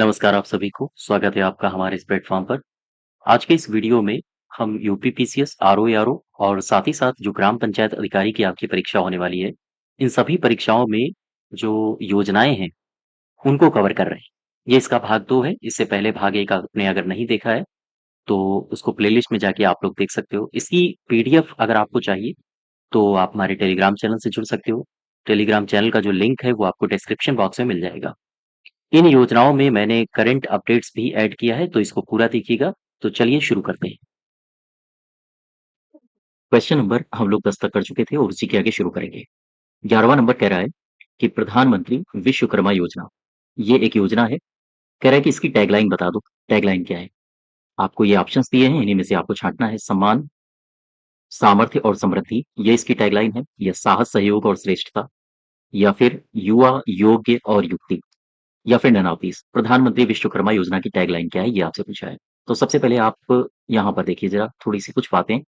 नमस्कार आप सभी को, स्वागत है आपका हमारे इस प्लेटफ़ॉर्म पर। आज के इस वीडियो में हम यूपीपीसीएस, आरओ-एआरओ और साथ ही साथ जो ग्राम पंचायत अधिकारी की आपकी परीक्षा होने वाली है, इन सभी परीक्षाओं में जो योजनाएँ हैं, उनको कवर कर रहे हैं। ये इसका भाग 2 है, इससे पहले भाग 1 आपने अगर नहीं देखा है, तो उसको प्लेलिस्ट में जाके आप लोग देख सकते हो। इसकी पीडीएफ अगर आपको चाहिए, तो आप हमारे टेलीग्राम चैनल से जुड़ सकते हो। टेलीग्राम चैनल का जो लिंक है, वो आपको डिस्क्रिप्शन बॉक्स में मिल जाएगा। इन योजनाओं में मैंने करंट अपडेट्स भी ऐड किया है, तो इसको पूरा देखिएगा। तो चलिए शुरू करते हैं। क्वेश्चन नंबर हम लोग 10 तक कर चुके थे और उसी के आगे शुरू करेंगे। 11वां नंबर कह रहा है कि प्रधानमंत्री विश्वकर्मा योजना, ये एक योजना है। कह रहा है कि इसकी टैगलाइन बता दो। टैगलाइन क्या है? आपको ये ऑप्शंस दिए हैं, इन्हीं में से आपको छाँटना है। सम्मान, सामर्थ्य और समृद्धि, ये इसकी टैगलाइन है। या साहस, सहयोग और श्रेष्ठता, या फिर युवा, योग्य और युक्ति, या फिर नन ऑफ दीज़। प्रधानमंत्री विश्वकर्मा योजना की टैगलाइन क्या है, ये आपसे पूछा है। तो सबसे पहले आप यहाँ पर देखिए ज़रा थोड़ी-सी कुछ बातें।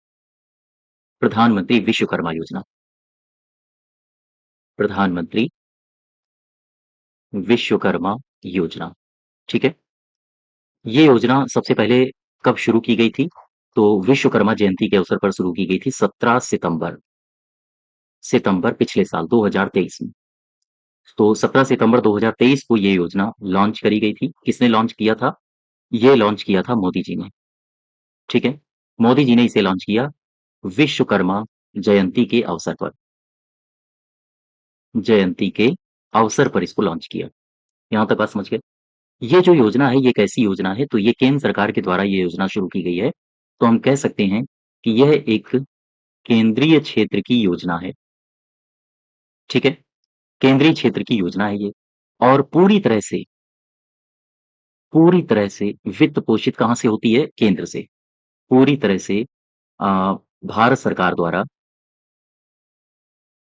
प्रधानमंत्री विश्वकर्मा योजना, प्रधानमंत्री विश्वकर्मा योजना, ठीक है? ये योजना सबसे पहले कब शुरू की गई थी? तो विश्वकर्मा जयंती के अवसर पर शुरू की गई थी 17 सितंबर सितंबर पिछले साल 2023 में। तो 17 सितंबर 2023 को ये योजना लॉन्च करी गई थी। किसने लॉन्च किया था? ये लॉन्च किया था मोदी जी ने, ठीक है? मोदी जी ने इसे लॉन्च किया विश्वकर्मा जयंती के अवसर पर। जयंती के अवसर पर इसको लॉन्च किया। यहाँ तक बात समझ गए? ये जो योजना है, ये एक ऐसी योजना है, तो ये केंद्र सरकार के द्वारा ये योजना शुरू की गई है। तो हम कह सकते हैं कि यह एक केंद्रीय क्षेत्र की योजना है, ठीक है? केंद्रीय क्षेत्र की योजना है ये और पूरी तरह से वित्त पोषित कहाँ से होती है? केंद्र से। पूरी तरह से भारत सरकार द्वारा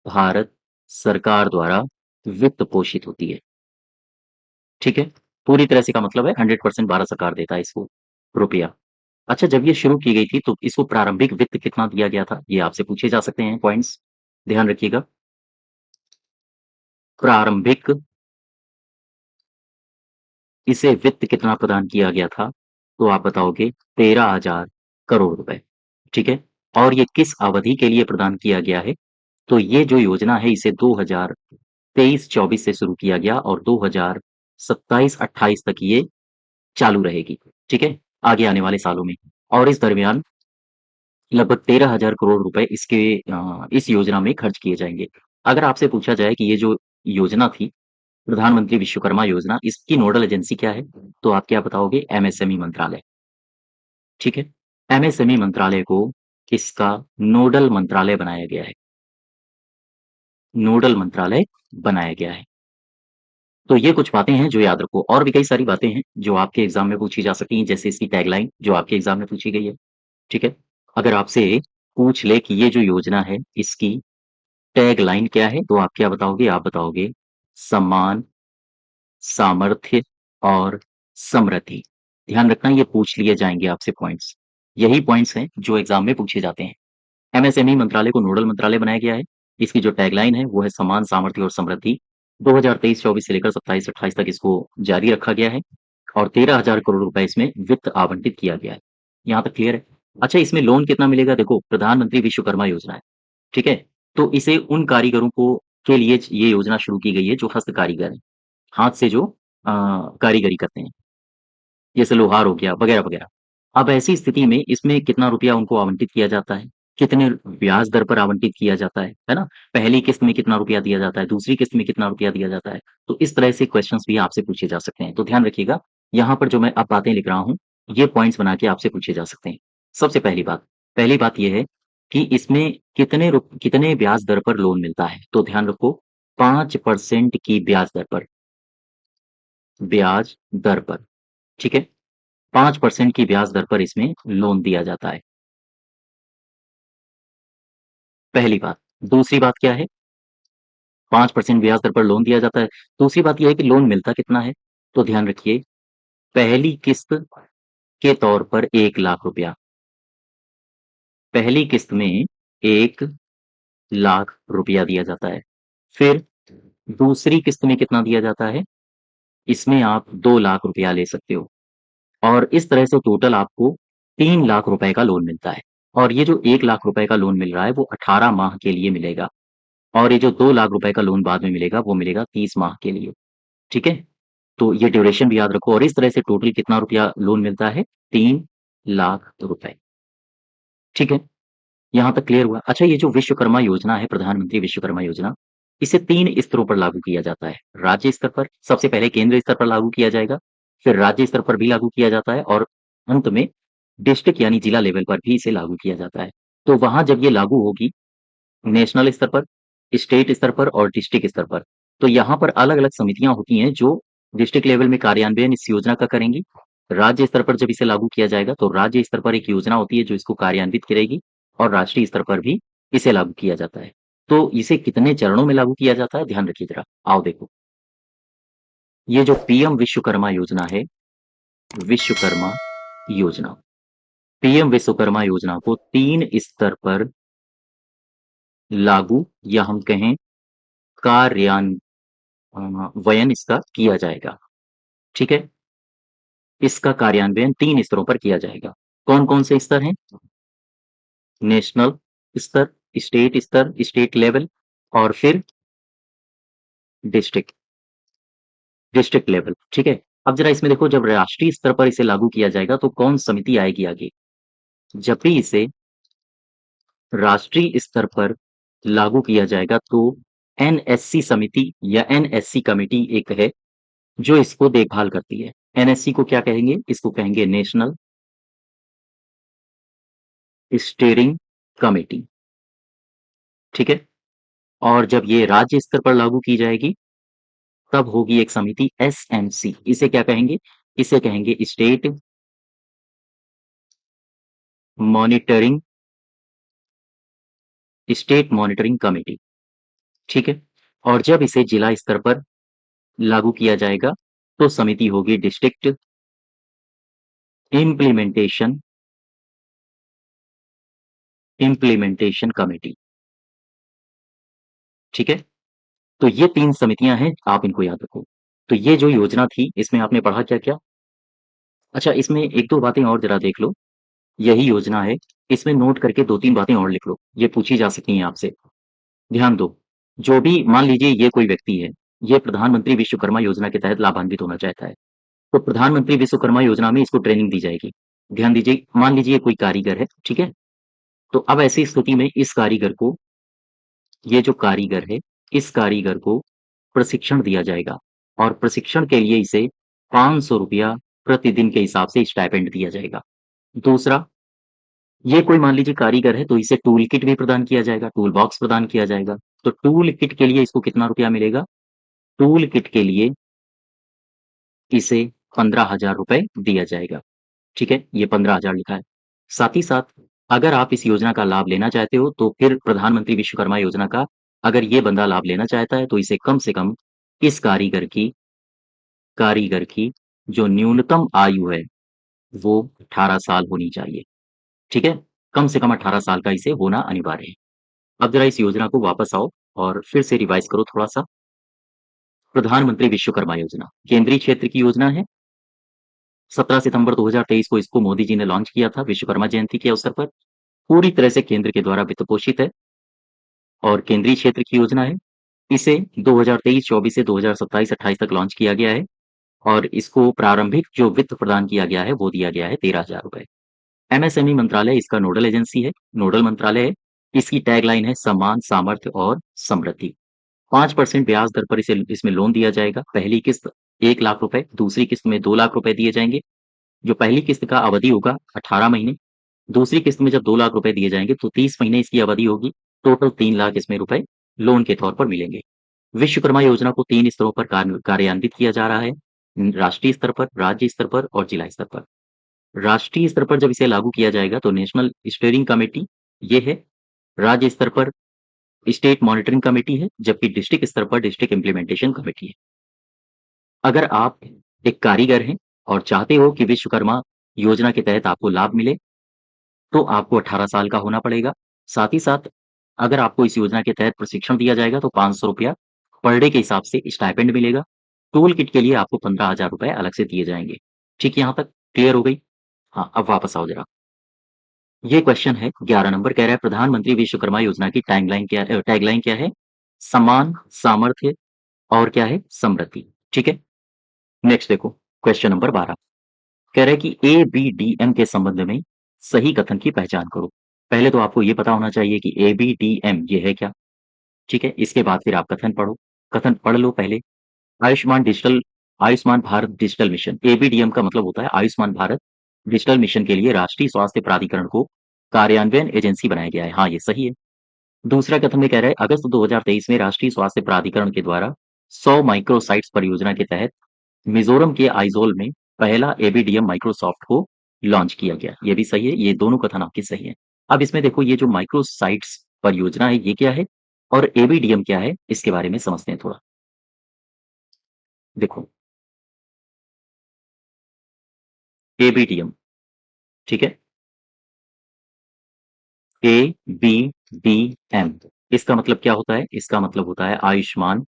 भारत सरकार द्वारा वित्त पोषित होती है, ठीक है? पूरी तरह से का मतलब है 100% भारत सरकार देता है इसको रुपया। अच्छा, जब ये शुरू की गई थी तो इसको प्रारंभिक वित्त कितना दिया गया था? ये आपसे पूछे जा सकते हैं पॉइंट्स, ध्यान रखिएगा। प्रारंभिक इसे वित्त कितना प्रदान किया गया था? तो आप बताओगे 13,000 करोड़ रुपए, ठीक है? और ये किस अवधि के लिए प्रदान किया गया है? तो ये जो योजना है इसे 2023-24 से शुरू किया गया और 2027-28 तक ये चालू रहेगी, ठीक है? आगे आने वाले सालों में। और इस दरमियान लगभग 13,000 करोड़ रुपए इस योजना में खर्च किए जाएँगे। अगर आपसे पूछा जाए कि ये जो योजना थी, प्रधानमंत्री विश्वकर्मा योजना, इसकी नोडल एजेंसी क्या है? तो आप क्या बताओगे? एमएसएमई मंत्रालय, ठीक है? एमएसएमई मंत्रालय को इसका नोडल मंत्रालय बनाया गया है। नोडल मंत्रालय बनाया गया है। तो ये कुछ बातें हैं जो याद रखो और भी कई सारी बातें हैं जो आपके एग्ज़ाम में पूछी जा सकती हैं, जैसे इसकी टैगलाइन जो आपके एग्ज़ाम में पूछी गई है, ठीक है? अगर आपसे पूछ ले कि ये जो योजना है, इसकी टैगलाइन क्या है? तो आप क्या बताओगे? आप बताओगे सम्मान, सामर्थ्य और समृद्धि। ध्यान रखना ये पूछ लिए जाएँगे आपसे पॉइंट्स। यही पॉइंट्स हैं जो एग्ज़ाम में पूछे जाते हैं। एमएसएमई मंत्रालय को नोडल मंत्रालय बनाया गया है। इसकी जो टैगलाइन है वो है सम्मान, सामर्थ्य और समृद्धि। 2023-24 से लेकर 27-28 तक इसको जारी रखा गया है और 13,000 करोड़ रुपए इसमें वित्त आवंटित किया गया है। यहाँ तक क्लियर है? अच्छा, इसमें लोन कितना मिलेगा? देखो, प्रधानमंत्री विश्वकर्मा योजना है, ठीक है? तो इसे उन कारीगरों को के लिए ये योजना शुरू की गई है जो हस्त कारीगर हैं, हाथ से जो कारीगरी करते हैं, जैसे लोहार हो गया वगैरह-वगैरह। अब ऐसी स्थिति में इसमें कितना रुपया उनको आवंटित किया जाता है? कितने ब्याज दर पर आवंटित किया जाता है ना? पहली किस्त में कितना रुपया दिया जाता है? दूसरी किस्त में कितना रुपया दिया जाता है? तो इस तरह से क्वेश्चन्स भी आपसे पूछे जा सकते हैं। तो ध्यान रखिएगा, यहाँ पर जो मैं अब बातें लिख रहा हूँ, ये पॉइंट्स बना के आपसे पूछे जा सकते हैं। सबसे पहली बात ये है कि इसमें कितने ब्याज दर पर लोन मिलता है? तो ध्यान रखो 5% की ब्याज दर पर, ठीक है? 5% की ब्याज दर पर इसमें लोन दिया जाता है, पहली बात। दूसरी बात क्या है? 5% ब्याज दर पर लोन दिया जाता है। दूसरी बात ये है कि लोन मिलता कितना है? तो ध्यान रखिए, पहली किस्त के तौर पर 1 लाख रुपया, पहली किस्त में 1 लाख रुपया दिया जाता है। फिर दूसरी किस्त में कितना दिया जाता है? इसमें आप 2 लाख रुपया ले सकते हो और इस तरह से टोटल आपको 3 लाख रुपए का लोन मिलता है और ये जो 1 लाख रुपए का लोन मिल रहा है वो 18 माह के लिए मिलेगा और ये जो 2 लाख रुपए का लोन बाद में मिलेगा वो मिलेगा 30 माह के लिए, ठीक है? तो ये ड्यूरेशन भी याद रखो और इस तरह से टोटल कितना रुपया लोन मिलता है? 3 लाख रुपए, ठीक है? यहाँ तक क्लियर हुआ? अच्छा ये जो विश्वकर्मा योजना है, प्रधानमंत्री विश्वकर्मा योजना, इसे 3 स्तरों पर लागू किया जाता है। राज्य स्तर पर, सबसे पहले केंद्र स्तर पर लागू किया जाएगा, फिर राज्य स्तर पर भी लागू किया जाता है और अंत में डिस्ट्रिक्ट यानी जिला लेवल पर भी इसे लागू किया जाता है। तो वहाँ जब ये लागू होगी नेशनल स्तर पर, स्टेट स्तर पर और डिस्ट्रिक्ट स्तर पर, तो यहाँ पर अलग-अलग समितियाँ होती हैं जो डिस्ट्रिक्ट लेवल में कार्यान्वयन इस योजना का करेंगी। राज्य स्तर पर जब इसे लागू किया जाएगा तो राज्य स्तर पर एक योजना होती है जो इसको कार्यान्वित करेगी और राष्ट्रीय स्तर पर भी इसे लागू किया जाता है। तो इसे कितने चरणों में लागू किया जाता है ध्यान रखिए ज़रा। आओ देखो, ये जो पीएम विश्वकर्मा योजना है, विश्वकर्मा योजना, पीएम विश्वकर्मा योजना को 3 स्तर पर लागू या हम कहें वयन इसका किया जाएगा, ठीक है? इसका कार्यान्वयन 3 स्तरों पर किया जाएगा। कौन-कौन से स्तर हैं? नेशनल स्तर, स्टेट लेवल और फिर डिस्ट्रिक्ट डिस्ट्रिक्ट लेवल, ठीक है? अब ज़रा इसमें देखो जब राष्ट्रीय स्तर पर इसे लागू किया जाएगा तो कौन समिति आएगी आगे? जब भी इसे राष्ट्रीय स्तर पर लागू किया जाएगा तो एनएससी समिति या एनएससी कमिटी एक है जो इसको देखभाल करती है। एनएससी को क्या कहेंगे? इसको कहेंगे नेशनल स्टीयरिंग कमिटी, ठीक है? और जब ये राज्य स्तर पर लागू की जाएगी, तब होगी एक समिति एसएमसी। इसे क्या कहेंगे? इसे कहेंगे स्टेट मॉनिटरिंग कमिटी, ठीक है? और जब इसे जिला स्तर पर लागू किया जाएगा, तो समिति होगी डिस्ट्रिक्ट इम्प्लीमेंटेशन इम्प्लीमेंटेशन कमिटी, ठीक है? तो ये 3 समितियाँ हैं, आप इनको याद रखो। तो ये जो योजना थी, इसमें आपने पढ़ा क्या-क्या? अच्छा, इसमें 1-2 बातें और ज़रा देख लो। यही योजना है, इसमें नोट करके 2-3 बातें और लिख लो, ये पूछी जा सकती हैं आपसे। ध्यान दो, जो भी मान लीजिए ये कोई व्यक्ति है, ये प्रधानमंत्री विश्वकर्मा योजना के तहत लाभान्वित होना चाहता है, तो प्रधानमंत्री विश्वकर्मा योजना में इसको ट्रेनिंग दी जाएगी। ध्यान दीजिए, मान लीजिए कोई कारीगर है, ठीक है? तो अब ऐसी स्थिति में इस कारीगर को ये जो कारीगर है, इस कारीगर को प्रशिक्षण दिया जाएगा और प्रशिक्षण के लिए इसे ₹500 प्रतिदिन के हिसाब से स्टाइपेंड दिया जाएगा। दूसरा, ये कोई मान लीजिए कारीगर है तो इसे टूल किट भी प्रदान किया जाएगा, टूल बॉक्स प्रदान किया जाएगा। तो टूल किट के लिए इसको कितना रुपया मिलेगा? टूल किट के लिए इसे ₹15,000 दिया जाएगा, ठीक है? ये 15,000 लिखा है। साथ ही साथ अगर आप इस योजना का लाभ लेना चाहते हो तो फिर प्रधानमंत्री विश्वकर्मा योजना का अगर ये बंदा लाभ लेना चाहता है तो इसे कम से कम इस कारीगर की जो न्यूनतम आयु है, वो 18 साल होनी चाहिए, ठीक है? कम से कम 18 साल का इसे होना अनिवार्य है। अब ज़रा इस योजना को वापस आओ और फिर से रिवाइज़ करो थोड़ा-सा। प्रधानमंत्री विश्वकर्मा योजना, केंद्रीय क्षेत्र की योजना है। 17 सितंबर 2023 को इसको मोदी जी ने लॉन्च किया था विश्वकर्मा जयंती के अवसर पर। पूरी तरह से केंद्र के द्वारा वित्त पोषित है और केंद्रीय क्षेत्र की योजना है। इसे 2023-24 से 2027-28 तक लॉन्च किया गया है और इसको प्रारंभिक जो वित्त प्रदान किया गया है, वो दिया गया है ₹13,000। एमएसएमई मंत्रालय इसका नोडल एजेंसी है, नोडल मंत्रालय है। इसकी टैगलाइन है सम्मान, सामर्थ्य और समृद्धि। 5% ब्याज दर पर इसमें लोन दिया जाएगा। पहली किस्त 1 लाख रुपए, दूसरी किस्त में 2 लाख रुपए दिए जाएँगे। जो पहली किस्त का अवधि होगा 18 महीने, दूसरी किस्त में जब 2 लाख रुपए दिए जाएँगे तो 30 महीने इसकी अवधि होगी। टोटल 3 लाख इसमें रुपए लोन के तौर पर मिलेंगे। विश्वकर्मा योजना को 3 स्तरों पर कार्यान्वित किया जा रहा है। राष्ट्रीय स्तर पर, राज्य स्तर पर और जिला स्तर पर। राष्ट्रीय स्तर पर जब इसे लागू किया जाएगा तो नेशनल स्टीयरिंग कमेटी ये है, राज्य स्तर पर स्टेट मॉनिटरिंग कमेटी है, जबकि डिस्ट्रिक्ट स्तर पर डिस्ट्रिक्ट इम्प्लीमेंटेशन कमेटी है। अगर आप एक कारीगर हैं और चाहते हो कि विश्वकर्मा योजना के तहत आपको लाभ मिले, तो आपको 18 साल का होना पड़ेगा। साथ ही साथ अगर आपको इस योजना के तहत प्रशिक्षण दिया जाएगा तो ₹500 पर डे के हिसाब से स्टाइपेंड मिलेगा टूल किट के लिए आपको 15,000 रुपए अलग से दिए जाएंगे। ठीक, यहाँ तक क्लियर हो गई? हाँ, अब वापस आओ जरा। ये क्वेश्चन है 11 नंबर, कह रहा है प्रधानमंत्री विश्वकर्मा योजना की टैगलाइन क्या है? सम्मान, सामर्थ्य और क्या है? समृद्धि। ठीक है, नेक्स्ट देखो क्वेश्चन नंबर 12, कह रहा है कि एबीडीएम के संबंध में सही कथन की पहचान करो। पहले तो आपको ये पता होना चाहिए कि एबीडीएम ये है क्या। ठीक है, इसके बाद फिर आप कथन पढ़ो, कथन पढ़ लो पहले। Ayushman Bharat digital mission, ABDM का मतलब होता है आयुष्मान भारत डिजिटल मिशन के लिए राष्ट्रीय स्वास्थ्य प्राधिकरण को कार्यान्वयन एजेंसी बनाया गया है। हाँ, ये सही है। दूसरा कथन में कह रहा है अगस्त 2023 में राष्ट्रीय स्वास्थ्य प्राधिकरण के द्वारा 100 माइक्रोसाइट्स परियोजना के तहत मिजोरम के आइजोल में पहला एबीडीएम माइक्रोसॉफ्ट को लॉन्च किया गया। ये भी सही है, ये दोनों कथन आपके सही है। अब इसमें देखो ये जो माइक्रोसाइट्स परियोजना है ये क्या है और एबीडीएम क्या है, इसके बारे में समझते हैं थोड़ा। देखो एबीडीएम, ठीक है, ए बी डी एम, इसका मतलब क्या होता है? इसका मतलब होता है Ayushman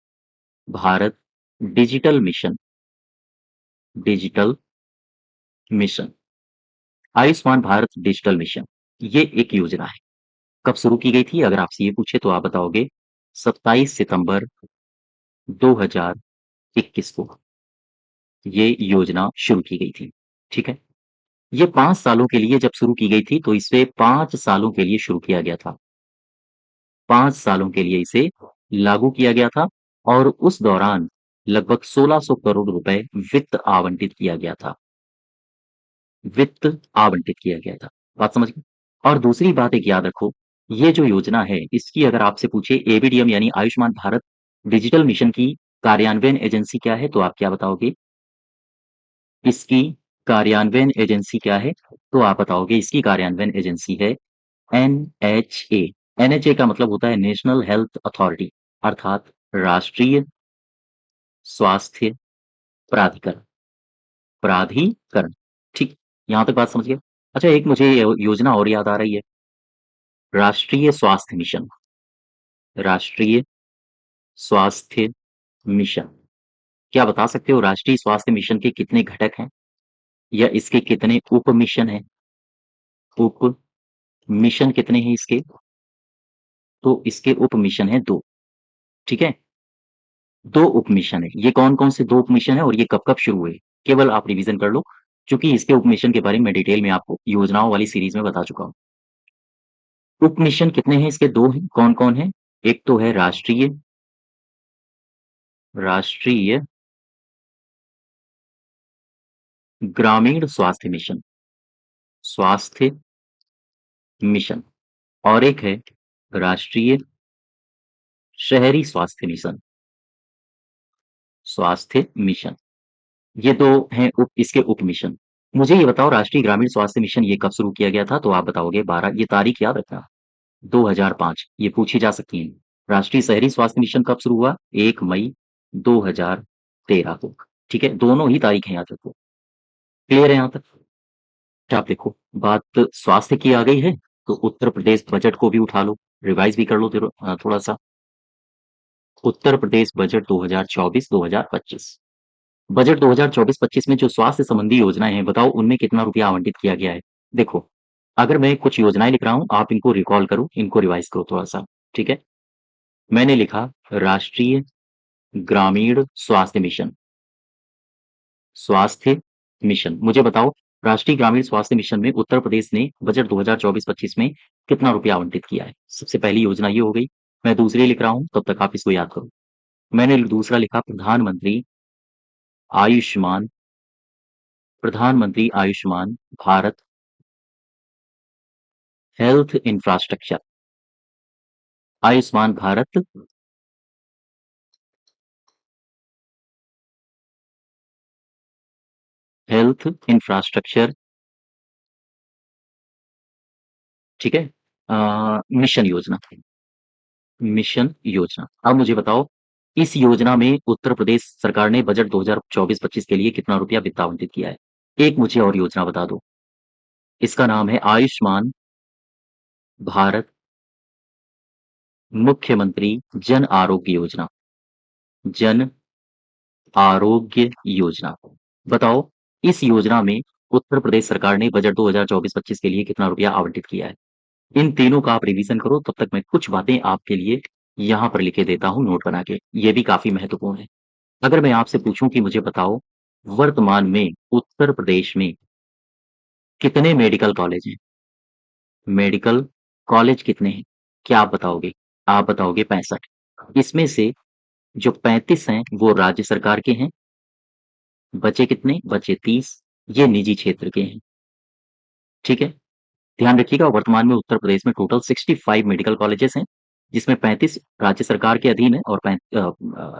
Bharat digital mission. Digital mission, Ayushman Bharat digital mission, ये एक योजना है। कब शुरू की गई थी? अगर आपसे ये पूछे तो आप बताओगे 27 सितंबर 2021 को ये योजना शुरू की गई थी। ठीक है, ये 5 सालों के लिए जब शुरू की गई थी तो इसे 5 सालों के लिए शुरू किया गया था। 5 सालों के लिए इसे लागू किया गया था और उस दौरान लगभग 1600 करोड़ रुपए वित्त आवंटित किया गया था। वित्त आवंटित किया गया था। बात समझ गए? और दूसरी बात एक याद रखो, ये जो योजना है इसकी अगर आपसे पूछे एबीडीएम यानी आयुष्मान भारत डिजिटल मिशन की कार्यान्वयन एजेंसी क्या है तो आप क्या बताओगे? इसकी कार्यान्वयन एजेंसी क्या है? तो आप बताओगे इसकी कार्यान्वयन एजेंसी है एनएचए। एनएचए का मतलब होता है नेशनल हेल्थ अथॉरिटी, अर्थात राष्ट्रीय स्वास्थ्य प्राधिकरण। प्राधिकरण, ठीक, यहां तक बात समझ गए? अच्छा, एक मुझे योजना और याद आ रही है, राष्ट्रीय स्वास्थ्य मिशन। राष्ट्रीय स्वास्थ्य मिशन, क्या बता सकते हो राष्ट्रीय स्वास्थ्य मिशन के कितने घटक हैं या इसके कितने उप मिशन हैं? उप मिशन कितने हैं इसके? तो इसके उप मिशन है 2। ठीक है, 2 उप मिशन है। ये कौन कौन से 2 उप मिशन है और ये कब कब शुरू हुए? केवल आप रिवीजन कर लो, क्योंकि इसके उप मिशन के बारे में डिटेल में आपको योजनाओं वाली सीरीज में बता चुका हूं। उप मिशन कितने हैं इसके? 2 हैं। कौन कौन है? एक तो है राष्ट्रीय राष्ट्रीय ग्रामीण स्वास्थ्य मिशन, स्वास्थ्य मिशन, और एक है राष्ट्रीय शहरी स्वास्थ्य मिशन, स्वास्थ्य मिशन। ये 2 हैं इसके उप मिशन। मुझे ये बताओ राष्ट्रीय ग्रामीण स्वास्थ्य मिशन ये कब शुरू किया गया था? तो आप बताओगे 12, ये तारीख याद रखना, 2005, ये पूछी जा सकती है। राष्ट्रीय शहरी स्वास्थ्य मिशन कब शुरू हुआ? 1 मई 2013 को। ठीक है, दोनों ही तारीखें याद रखो। क्लियर है यहाँ तक? अच्छा, आप देखो, बात स्वास्थ्य की आ गई है तो उत्तर प्रदेश बजट को भी उठा लो, रिवाइज भी कर लो थोड़ा सा। उत्तर प्रदेश बजट 2024-2025, बजट 2024-25 में जो स्वास्थ्य संबंधी योजनाएं हैं बताओ उनमें कितना रुपया आवंटित किया गया है? देखो, अगर मैं कुछ योजनाएं लिख रहा हूं आप इनको रिकॉल करो, इनको रिवाइज करो थोड़ा सा। ठीक है, मैंने लिखा राष्ट्रीय ग्रामीण स्वास्थ्य मिशन, स्वास्थ्य मिशन। मुझे बताओ राष्ट्रीय ग्रामीण स्वास्थ्य मिशन में उत्तर प्रदेश ने बजट 2024-25 में कितना रुपया आवंटित किया है? सबसे पहली योजना ये हो गई। मैं दूसरी लिख रहा हूं, तब तक आप इसको याद करो। मैंने दूसरा लिखा आयुष्मान प्रधानमंत्री Ayushman Bharat health infrastructure, Ayushman Bharat health infrastructure. ठीक है, मिशन योजना, मिशन योजना। अब मुझे बताओ इस योजना में उत्तर प्रदेश सरकार ने बजट 2024-25 के लिए कितना रुपया वित्त आवंटित किया है? एक मुझे और योजना बता दो, इसका नाम है आयुष्मान भारत मुख्यमंत्री जन आरोग्य योजना। जन आरोग्य योजना। बताओ, इस योजना में उत्तर प्रदेश सरकार ने बजट 2024-25 के लिए कितना रुपया आवंटित किया है? इन तीनों का आप रिवीजन करो, तब तक मैं कुछ बातें आपके लिए यहाँ पर लिखे देता हूँ नोट बना के। ये भी काफ़ी महत्वपूर्ण है। अगर मैं आपसे पूछूँ कि मुझे बताओ, वर्तमान में उत्तर प्रदेश में कितने मेडिकल कॉलेज हैं? मेडिकल कॉलेज कितने हैं? क्या आप बताओगे? आप बताओगे 65। इसमें से जो 35 हैं, वो राज्य सरकार के हैं। बचे कितने? बचे 30। ये निजी क्षेत्र के हैं। ठीक है? ध्यान रखिएगा, वर्तमान में उत्तर प्रदेश में टोटल 65 मेडिकल कॉलेजेस हैं, जिसमें 35 राज्य सरकार के अधीन है और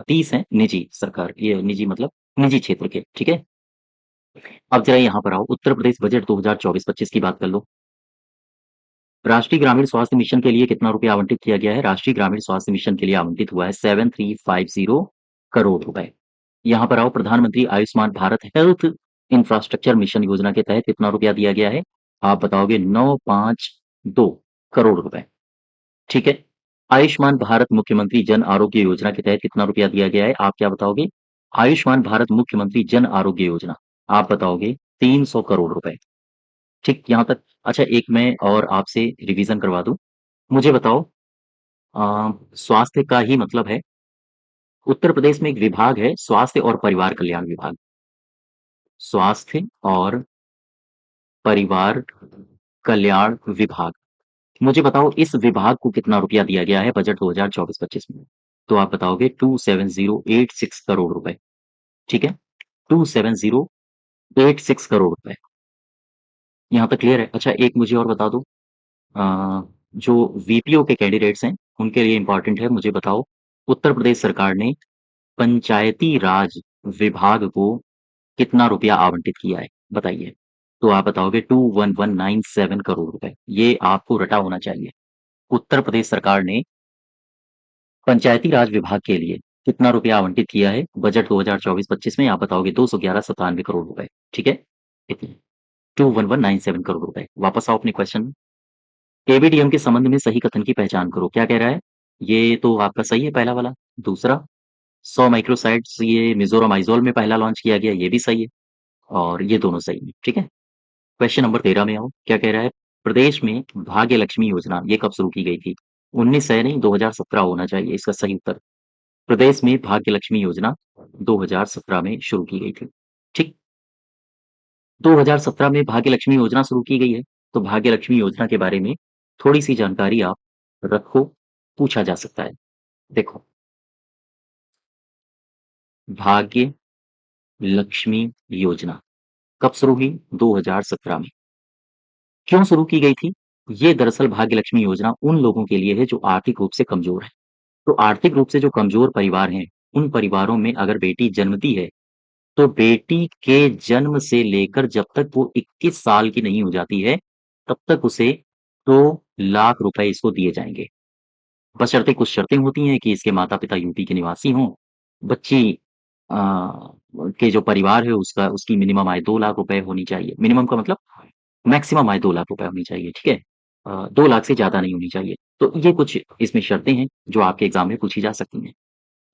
30 हैं निजी सरकार, ये निजी मतलब निजी क्षेत्र के। ठीक है? अब जरा यहाँ पर आओ, उत्तर प्रदेश बजट 2024-25 की बात कर लो। राष्ट्रीय ग्रामीण स्वास्थ्य मिशन के लिए कितना रुपया आवंटित किया गया है? राष्ट्रीय ग्रामीण स्वास्थ्य मिशन के लिए आवंटित हुआ है 7350 करोड़ रुपए। यहाँ पर आओ, प्रधानमंत्री Ayushman Bharat health infrastructure mission योजना के तहत कितना रुपया दिया गया है? आप बताओगे 952 करोड़ रुपए। ठीक है? आयुष्मान भारत मुख्यमंत्री जन आरोग्य योजना के तहत कितना रुपया दिया गया है? आप क्या बताओगे? आयुष्मान भारत मुख्यमंत्री जन आरोग्य योजना, आप बताओगे 300 करोड़ रुपए। ठीक, यहाँ तक। अच्छा, एक मैं और आपसे रिवीजन करवा दूं। मुझे बताओ, स्वास्थ्य का ही मतलब है, उत्तर प्रदेश में एक विभाग है स्वास्थ्य और परिवार कल्याण विभाग। स्वास्थ्य और परिवार कल्याण विभाग। मुझे बताओ, इस विभाग को कितना रुपया दिया गया है बजट 2024-25 में? तो आप बताओगे 27086 करोड़ रुपए। ठीक है? 27086 करोड़ रुपए। यहाँ तक क्लियर है? अच्छा, एक मुझे और बता दो, जो वीपीओ के कैंडिडेट्स हैं, उनके लिए इम्पोर्टेंट है। मुझे बताओ, उत्तर प्रदेश सरकार ने पंचायती राज विभाग को कितना रुपया आवंटित किया है? बताइए। तो आप बताओगे 21197 करोड़ रुपए। ये आपको रटा होना चाहिए। उत्तर प्रदेश सरकार ने पंचायती राज विभाग के लिए कितना रुपया आवंटित किया है बजट 2024-25 में? आप बताओगे 21197 करोड़ रुपए। ठीक है? इतने 21197 करोड़ रुपए। वापस आओ अपने क्वेश्चन में। केवीडीएम के संबंध में सही कथन की पहचान करो। क्या कह रहा है? ये तो आपका सही है, पहला वाला। दूसरा, 100 माइक्रोसाइट्स ये मिजोरम आइजोल में पहला लॉन्च किया गया, ये भी सही है। और ये दोनों सही है। ठीक है? क्वेश्चन नंबर 13 में आओ। क्या कह रहा है? प्रदेश में भाग्य लक्ष्मी योजना ये कब शुरू की गई थी? 1900 नहीं, 2017 होना चाहिए इसका सही उत्तर। प्रदेश में भाग्य लक्ष्मी योजना 2017 में शुरू की गई थी। ठीक? 2017 में भाग्य लक्ष्मी योजना शुरू की गई है, तो भाग्य लक्ष्मी योजना के बारे में थोड़ी सी जानकारी आप रखो, पूछा जा सकता है। देखो, भाग्य लक्ष्मी योजना कब शुरू हुई? 2017 में। क्यों शुरू की गई थी? ये दरअसल भाग्य लक्ष्मी योजना उन लोगों के लिए है जो आर्थिक रूप से कमजोर हैं। तो आर्थिक रूप से जो कमजोर परिवार हैं, उन परिवारों में अगर बेटी जन्मती है, तो बेटी के जन्म से लेकर जब तक वो 21 साल की नहीं हो जाती है, तब तक उसे 2 लाख रुपए इसको दिए जाएँगे। बशर्ते कुछ शर्तें होती हैं कि इसके माता-पिता यूपी के निवासी हों, बच्ची अ, के जो परिवार है उसका उसकी मिनिमम आय 2 लाख रुपए होनी चाहिए। मिनिमम का मतलब मैक्सिमम आय 2 लाख रुपए होनी चाहिए, ठीक है? 2 लाख से ज़्यादा नहीं होनी चाहिए। तो ये कुछ इसमें शर्तें हैं, जो आपके एग्ज़ाम में पूछी जा सकती हैं।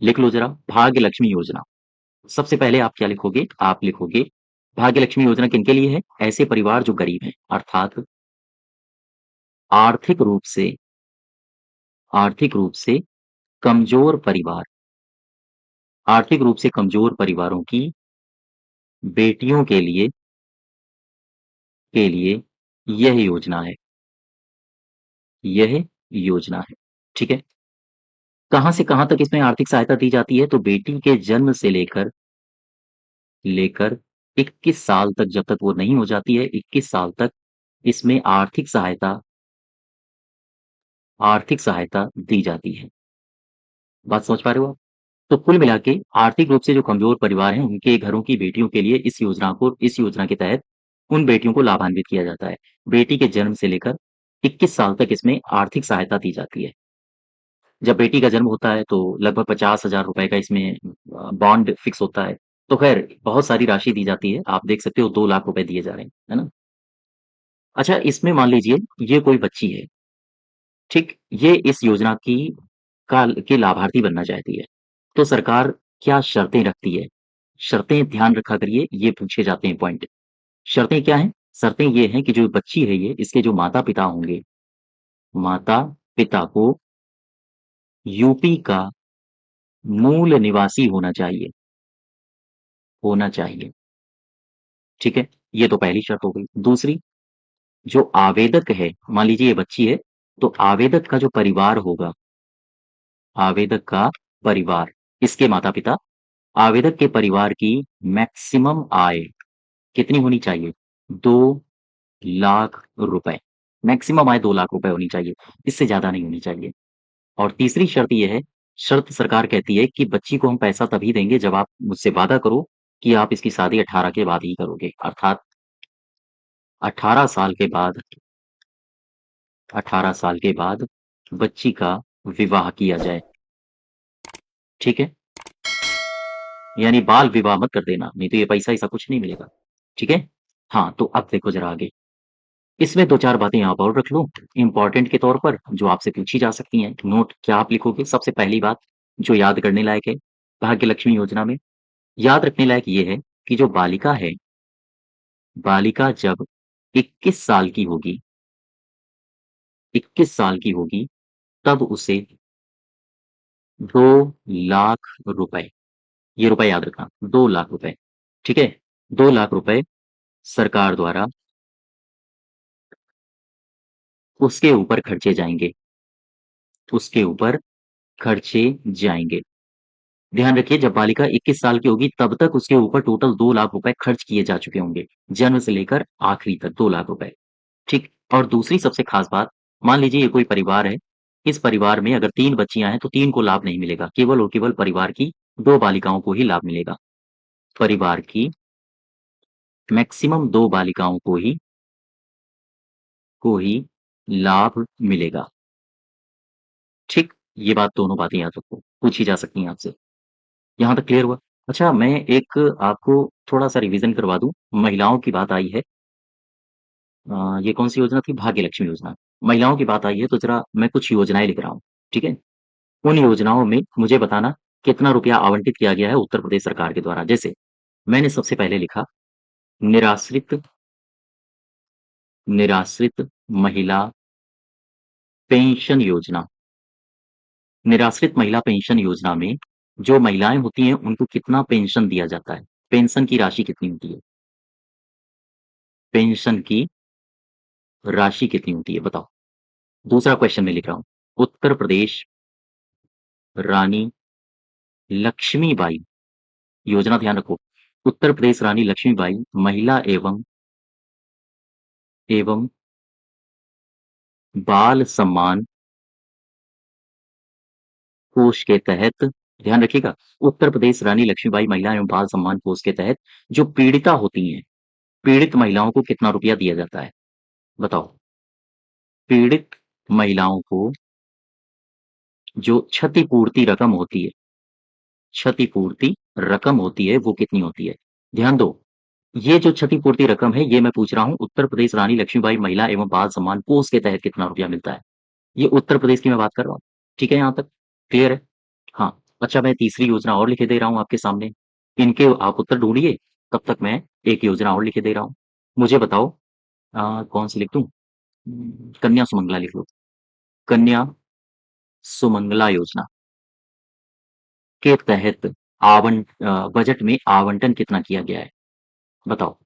लिख लो ज़रा, भाग्य लक्ष्मी योजना। सबसे पहले आप क्या लिखोगे? आप लिखोगे, भाग्य लक्ष्मी योजना किनके लिए है? ऐसे परिवार जो गरीब हैं, अर्थात आर्थिक रूप से आर्थिक रूप से कमज़ोर परिवार, आर्थिक रूप से कमज़ोर परिवारों की बेटियों के लिए यह योजना है, यह योजना है। ठीक है? कहाँ से कहाँ तक इसमें आर्थिक सहायता दी जाती है? तो बेटी के जन्म से लेकर 21 साल तक, जब तक वो नहीं हो जाती है, 21 साल तक इसमें आर्थिक सहायता दी जाती है। बात समझ पा रहे हो आप? तो कुल मिला के आर्थिक रूप से जो कमज़ोर परिवार हैं, उनके घरों की बेटियों के लिए इस योजना के तहत उन बेटियों को लाभान्वित किया जाता है। बेटी के जन्म से लेकर 21 साल तक इसमें आर्थिक सहायता दी जाती है। जब बेटी का जन्म होता है तो लगभग 50,000 रुपए का इसमें बॉन्ड फिक्स होता है। तो ख़ैर बहुत सारी राशि दी जाती है। आप देख सकते हो 2 लाख रुपए दिए जा रहे हैं, है ना? अच्छा, इसमें मान लीजिए ये कोई बच्ची है, ठीक? ये इस योजना की लाभार्थी बनना चाहती है। तो सरकार क्या शर्तें रखती है? शर्तें ध्यान रखा करिए, ये पूछे जाते हैं पॉइंट। शर्तें क्या हैं? शर्तें ये हैं कि जो बच्ची है ये, इसके जो माता-पिता होंगे, माता-पिता को यूपी का मूल निवासी होना चाहिए, ठीक है? ये तो पहली शर्त हो गई। दूसरी, जो आवेदक है, मान लीजिए ये बच्ची है, तो आवेदक का जो परिवार होगा, आवेदक का परिवार, इसके माता-पिता, आवेदक के परिवार की मैक्सिमम आय कितनी होनी चाहिए? 2 लाख रुपए। मैक्सिमम आय 2 लाख रुपए होनी चाहिए, इससे ज़्यादा नहीं होनी चाहिए। और तीसरी शर्त ये है, शर्त सरकार कहती है कि बच्ची को हम पैसा तभी देंगे जब आप मुझसे वादा करो कि आप इसकी शादी 18 के बाद ही करोगे। अर्थात 18 साल के बाद 18 साल के बाद बच्ची का विवाह किया जाए, ठीक है? यानी बाल विवाह मत कर देना, नहीं तो ये पैसा-ऐसा कुछ नहीं मिलेगा, ठीक है? हाँ, तो अब देखो ज़रा आगे। इसमें 2-4 बातें यहाँ और रख लो, इम्पोर्टेंट के तौर पर, जो आपसे पूछी जा सकती हैं। नोट क्या आप लिखोगे? सबसे पहली बात, जो याद करने लायक है, भाग्य लक्ष्मी योजना में याद रखने लायक ये है कि जो बालिका है, बालिका जब 21 साल की होगी, 21 साल की होगी, तब उसे 2 लाख रुपए, ये रुपए याद रखना, 2 लाख रुपए, ठीक है? 2 लाख रुपए सरकार द्वारा उसके ऊपर खर्चे जाएँगे, उसके ऊपर खर्चे जाएँगे। ध्यान रखिए, जब बालिका 21 साल की होगी तब तक उसके ऊपर टोटल 2 लाख रुपए खर्च किए जा चुके होंगे। जन्म से लेकर आखिरी तक 2 लाख रुपए, ठीक? और दूसरी सबसे खास बात, मान लीजिए ये कोई परिवार है, इस परिवार में अगर 3 बच्चियाँ हैं तो 3 को लाभ नहीं मिलेगा, केवल और केवल परिवार की 2 बालिकाओं को ही लाभ मिलेगा। परिवार की मैक्सिमम 2 बालिकाओं को ही लाभ मिलेगा, ठीक? ये बात, दोनों बातें याद रखो, पूछी जा सकती हैं आपसे। यहाँ तक क्लियर हुआ? अच्छा, मैं एक आपको थोड़ा-सा रिवीज़न करवा दूँ, महिलाओं की बात आई है। ये कौन-सी योजना थी? भाग्य लक्ष्मी योजना। महिलाओं की बात आई है तो ज़रा मैं कुछ योजनाएँ लिख रहा हूँ, ठीक है? उन योजनाओं में मुझे बताना कितना रुपया आवंटित किया गया है उत्तर प्रदेश सरकार के द्वारा। जैसे मैंने सबसे पहले लिखा, निराश्रित निराश्रित महिला पेंशन योजना। निराश्रित महिला पेंशन योजना में जो महिलाएँ होती हैं उनको कितना पेंशन दिया जाता है? पेंशन की राशि कितनी होती है? पेंशन की राशि कितनी होती है बताओ? दूसरा क्वेश्चन मैं लिख रहा हूँ, उत्तर प्रदेश रानी लक्ष्मीबाई योजना, ध्यान रखो, उत्तर प्रदेश रानी लक्ष्मीबाई महिला एवं बाल सम्मान कोष के तहत, ध्यान रखिएगा, उत्तर प्रदेश रानी लक्ष्मीबाई महिला एवं बाल सम्मान कोष के तहत जो पीड़िता होती हैं, पीड़ित महिलाओं को कितना रुपया दिया जाता है? बताओ? पीड़ित महिलाओं को जो क्षतिपूर्ति रकम होती है, क्षतिपूर्ति रकम होती है, वो कितनी होती है? ध्यान दो, ये जो क्षतिपूर्ति रकम है, ये मैं पूछ रहा हूँ उत्तर प्रदेश रानी लक्ष्मीबाई महिला एवं बाल सम्मान कोष के तहत कितना रुपया मिलता है? ये उत्तर प्रदेश की मैं बात कर रहा हूँ। ठीक है यहाँ तक? क्लियर है? हाँ। अच्छा, मैं तीसरी योजना और लिखे दे रहा हूँ आपके सामने। इनके आप उत्तर ढूँढिए, तब तक मैं एक योजना और लिखे दे रहा हूँ। मुझे बताओ कौन-सी लिख दूँ? कन्या सुमंगला लिख लो। कन्या सुमंगला योजना के तहत बजट में आवंटन कितना किया गया है? बताओ,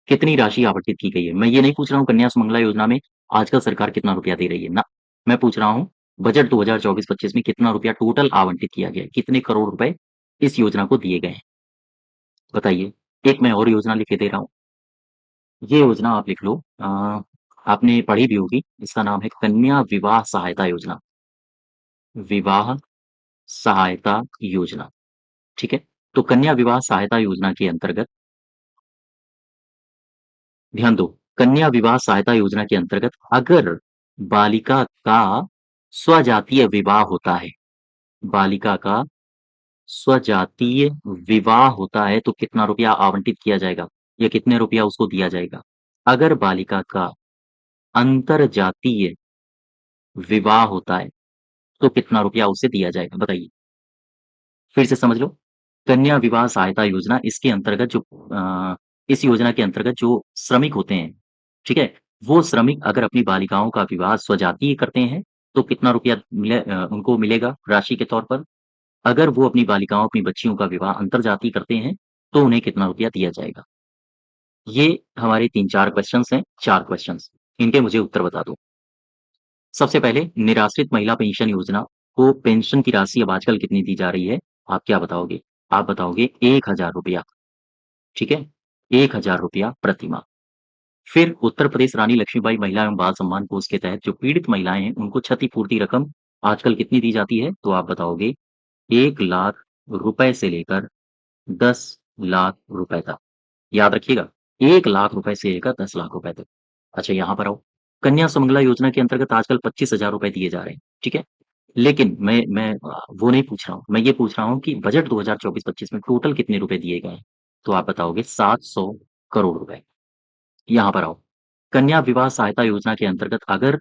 कितनी राशि आवंटित की गई है? मैं ये नहीं पूछ रहा हूँ कन्या सुमंगला योजना में आजकल सरकार कितना रुपया दे रही है, ना। मैं पूछ रहा हूँ बजट 2024-25 में कितना रुपया टोटल आवंटित किया गया है? कितने करोड़ रुपए इस योजना को दिए गए हैं? बताइए। एक मैं और योजना लिख के दे रहा हूँ। ये योजना आप लिख लो, आपने पढ़ी भी होगी, इसका नाम है कन्या विवाह सहायता योजना। विवाह सहायता योजना, ठीक है? तो कन्या विवाह सहायता योजना के अंतर्गत ध्यान दो, कन्या विवाह सहायता योजना के अंतर्गत अगर बालिका का स्वजातीय विवाह होता है, बालिका का स्वजातीय विवाह होता है तो कितना रुपया आवंटित किया जाएगा या कितने रुपया उसको दिया जाएगा? अगर बालिका का अंतरजातीय विवाह होता है तो कितना रुपया उसे दिया जाएगा? बताइए। फिर से समझ लो, कन्या विवाह सहायता योजना इसके अंतर्गत इस योजना के अंतर्गत जो श्रमिक होते हैं, ठीक है? वो श्रमिक अगर अपनी बालिकाओं का विवाह स्वजातीय करते हैं, तो कितना रुपया उनको मिलेगा राशि के तौर पर? अगर वो अपनी बालिकाओं, अपनी बच्चियों का विवाह अंतरजातीय करते हैं, तो उन्हें कितना रुपया दिया जाएगा? ये हमारे 3-4 क्वेश्चन्स हैं, 4 क्वेश्चन्स। इनके मुझे उत्तर बता दो। सबसे पहले निराश्रित महिला पेंशन योजना को पेंशन की राशि अब आजकल कितनी दी जा रही है? आप क्या बताओगे? आप बताओगे ₹1000, ठीक है? ₹1000 प्रति माह। फिर उत्तर प्रदेश रानी लक्ष्मीबाई महिला एवं बाल सम्मान कोष के तहत जो पीड़ित महिलाएँ हैं, उनको क्षतिपूर्ति रकम आजकल कितनी दी जाती है? तो आप बताओगे ₹1,00,000 से लेकर ₹10,00,000 तक। याद रखिएगा, ₹1,00,000 से लेकर ₹10,00,000 तक। अच्छा यहाँ पर आओ, कन्या सुमंगला योजना के अंतर्गत आजकल ₹25,000 दिए जा रहे हैं, ठीक है? लेकिन मैं वो नहीं पूछ रहा हूँ, मैं ये पूछ रहा हूँ कि बजट 2024-25 में टोटल कितने रुपए दिए गए हैं? तो आप बताओगे 700 करोड़ रुपए। यहाँ पर आओ, कन्या विवाह सहायता योजना के अंतर्गत अगर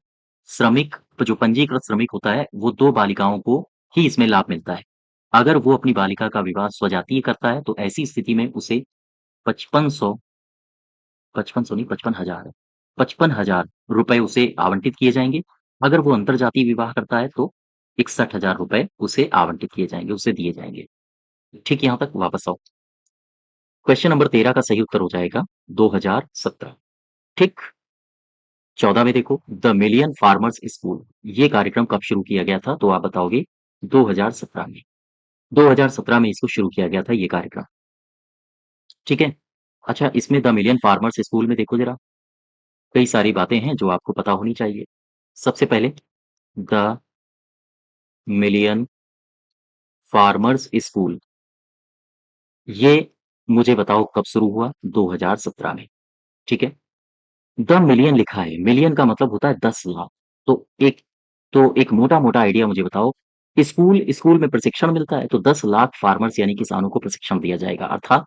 श्रमिक जो पंजीकृत श्रमिक होता है, वो 2 बालिकाओं को ही इसमें लाभ मिलता है। अगर वो अपनी बालिका का विवाह स्वजातीय करता है, तो ऐसी स्थिति में उसे 5500 नहीं 55,000 ₹55,000 उसे आवंटित किए जाएँगे। अगर वो अंतरजातीय विवाह करता है तो ₹61,000 उसे आवंटित किए जाएँगे, उसे दिए जाएँगे। ठीक यहाँ तक वापस आओ। क्वेश्चन नंबर 13 का सही उत्तर हो जाएगा 2017। ठीक 14 में देखो द मिलियन फार्मर्स स्कूल ये कार्यक्रम कब शुरू किया गया था? तो आप बताओगे 2017 में। 2017 में इसको शुरू किया गया था ये कार्यक्रम। ठीक है? अच्छा इसमें द मिलियन फार्मर्स स्कूल में देखो ज़रा, कई सारी बातें हैं जो आपको पता होनी चाहिए। सबसे पहले द मिलियन फार्मर्स स्कूल ये मुझे बताओ कब शुरू हुआ? 2017 में, ठीक है? द मिलियन लिखा है, मिलियन का मतलब होता है 10 लाख। तो एक एक मोटा-मोटा आइडिया मुझे बताओ, स्कूल में प्रशिक्षण मिलता है, तो 10 लाख फार्मर्स यानी किसानों को प्रशिक्षण दिया जाएगा, अर्थात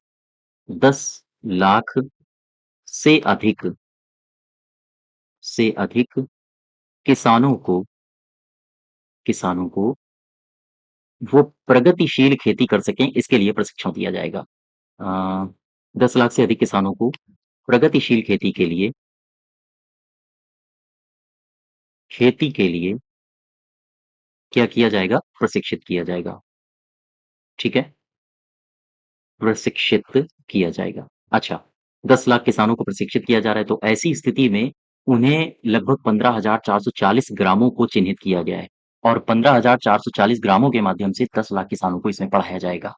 10 लाख से अधिक किसानों को किसानों को वो प्रगतिशील खेती कर सकें, इसके लिए प्रशिक्षण दिया जाएगा। 10 लाख से अधिक किसानों को प्रगतिशील खेती के लिए क्या किया जाएगा? प्रशिक्षित किया जाएगा, ठीक है? प्रशिक्षित किया जाएगा। अच्छा, 10 लाख किसानों को प्रशिक्षित किया जा रहा है, तो ऐसी स्थिति में उन्हें लगभग 15,440 ग्रामों को चिन्हित किया गया है और 15,440 ग्रामों के माध्यम से 10 लाख किसानों को इसमें पढ़ाया जाएगा,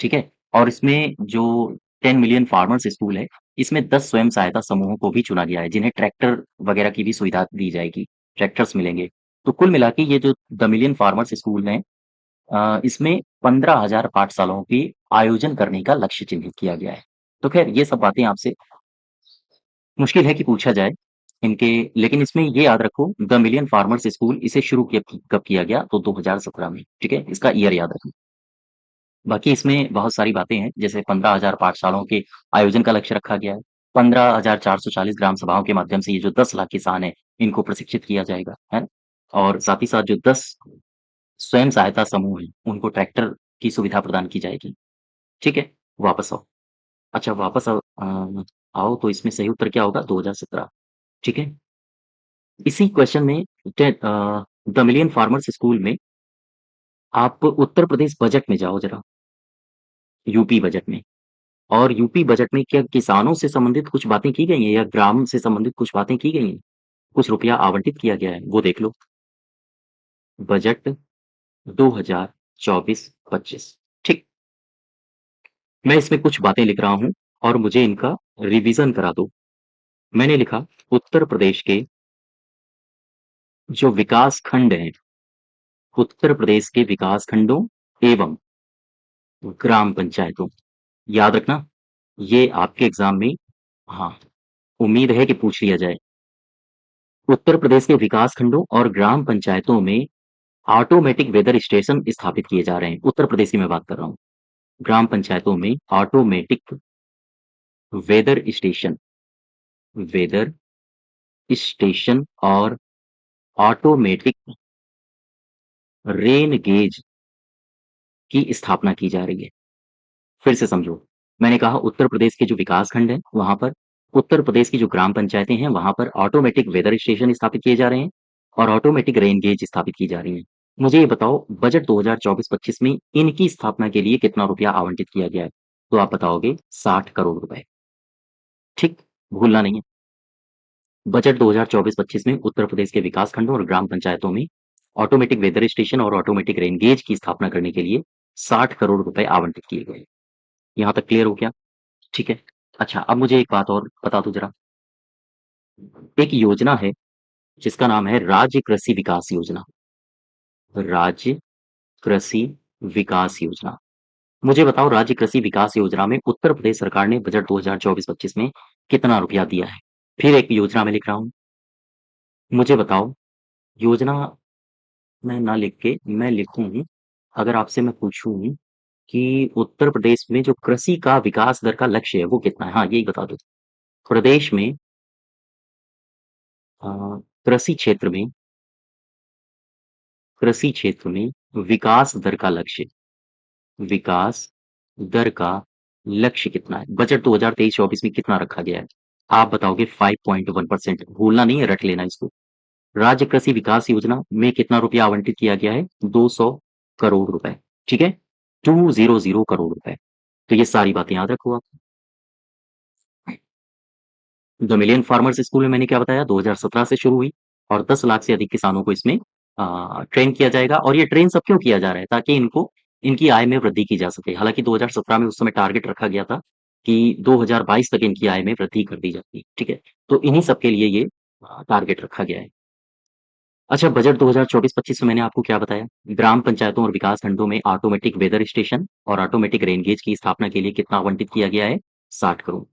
ठीक है? और इसमें जो 10 मिलियन फार्मर्स स्कूल है, इसमें 10 स्वयं सहायता समूहों को भी चुना गया है, जिन्हें ट्रैक्टर वगैरह की भी सुविधा दी जाएगी, ट्रैक्टर्स मिलेंगे। तो कुल मिला के ये जो द मिलियन फार्मर्स स्कूल हैं इसमें 15,000 पाठशालाओं की आयोजन करने का लक्ष्य चिन्हित किया गया है। तो ख़ैर ये सब बातें आपसे मुश्किल है कि पूछा जाए इनके लेकिन इसमें ये याद रखो द मिलियन फार्मर्स स्कूल इसे शुरू कब किया गया? तो 2017 में, ठीक है? इसका ईयर याद रखना। बाकी इसमें बहुत सारी बातें हैं, जैसे 15,000 पाठशालाओं के आयोजन का लक्ष्य रखा गया है। 15,440 ग्राम सभाओं के माध्यम से ये जो 10 लाख किसान हैं, इनको प्रशिक्षित किया जाएगा, है ना? और साथ ही साथ जो 10 स्वयं सहायता समूह हैं, उनको ट्रैक्टर की सुविधा प्रदान की जाएगी। ठीक है? वापस आओ। अच्छा वापस आओ तो इसमें सही उत्तर क्या होगा? 2017 ठीक है? इसी क्वेश्चन में द मिलियन फार्मर्स स्कूल में आप उत्तर प्रदेश बजट में जाओ ज़रा, यूपी बजट में और यूपी बजट में क्या किसानों से संबंधित कुछ बातें की गई हैं या ग्राम से संबंधित कुछ बातें की गई हैं? कुछ रुपया आवंटित किया गया है, वो देख लो। बजट 2024-25 ठीक। मैं इसमें कुछ बातें लिख रहा हूँ और मुझे इनका रिवीजन करा दो। मैंने लिखा उत्तर प्रदेश के जो विकास खंड हैं, उत्तर प्रदेश के विकास खंडों एवं ग्राम पंचायतों याद रखना ये आपके एग्जाम में हाँ उम्मीद है कि पूछ लिया जाए। उत्तर प्रदेश के विकास खंडों और ग्राम पंचायतों में ऑटोमेटिक वेदर स्टेशन स्थापित किए जा रहे हैं। उत्तर प्रदेश की मैं बात कर रहा हूँ। ग्राम पंचायतों में automatic weather station weather station और ऑटोमेटिक रेन गेज की स्थापना की जा रही है। फिर से समझो। मैंने कहा उत्तर प्रदेश के जो विकास खंड हैं, वहाँ पर उत्तर प्रदेश की जो ग्राम पंचायतें हैं, वहाँ पर ऑटोमेटिक वेदर स्टेशन स्थापित किए जा रहे हैं और ऑटोमेटिक रेन गेज स्थापित की जा रही हैं। मुझे ये बताओ बजट 2024-25 में इनकी स्थापना के लिए कितना रुपया आवंटित किया गया है? तो आप बताओगे 60 करोड़ रुपए। ठीक, भूलना नहीं है। बजट 2024-25 में उत्तर प्रदेश के विकास खंडों और ग्राम पंचायतों में ऑटोमेटिक वेदर स्टेशन और ऑटोमेटिक रेन गेज की स्थापना करने के लिए 60 करोड़ रुपए आवंटित किए गए। यहाँ तक क्लियर हो गया? ठीक है। अच्छा, अब मुझे एक बात और बता दो जरा। एक योजना है जिसका नाम है राज्य कृषि विकास योजना। राज्य कृषि विकास योजना। मुझे बताओ राज्य कृषि विकास योजना में उत्तर प्रदेश सरकार ने बजट 2024-25 में कितना रुपया दिया है? फिर एक योजना में लिख रहा हूँ। मुझे बताओ योजना में ना लिख के मैं लिखूँ, अगर आपसे मैं पूछूँ कि उत्तर प्रदेश में जो कृषि का विकास दर का लक्ष्य है वो कितना है? हाँ, यही बता दो। प्रदेश में अ, कृषि क्षेत्र में कृषि क्षेत्र में विकास दर का लक्ष्य विकास दर का लक्ष्य कितना है? बजट 2023-24 में कितना रखा गया है? आप बताओगे 5.1%। भूलना नहीं है, रट लेना इसको। राज्य कृषि विकास योजना में कितना रुपया आवंटित किया गया है? 200 करोड़ रुपए। ठीक है, 200 करोड़ रुपए। तो ये सारी बातें याद रखो आप। द मिलियन फार्मर्स स्कूल में मैंने क्या बताया, 2017 से शुरू हुई और 10 लाख से अधिक किसानों को इसमें ट्रेन किया जाएगा। और ये ट्रेन सब क्यों किया जा रहा है? ताकि इनको इनकी आय में वृद्धि की जा सके। हालांकि 2017 में उस समय टारगेट रखा गया था कि 2022 तक इनकी आय में वृद्धि कर दी जाती। ठीक है, तो इन्हीं सब के लिए ये टारगेट रखा गया है। अच्छा, बजट 2024-25 में मैंने आपको क्या बताया? ग्राम पंचायतों और विकास खंडों में ऑटोमेटिक वेदर स्टेशन और ऑटोमेटिक रेनगेज की स्थापना के लिए कितना आवंटित किया गया है? 60 करोड़।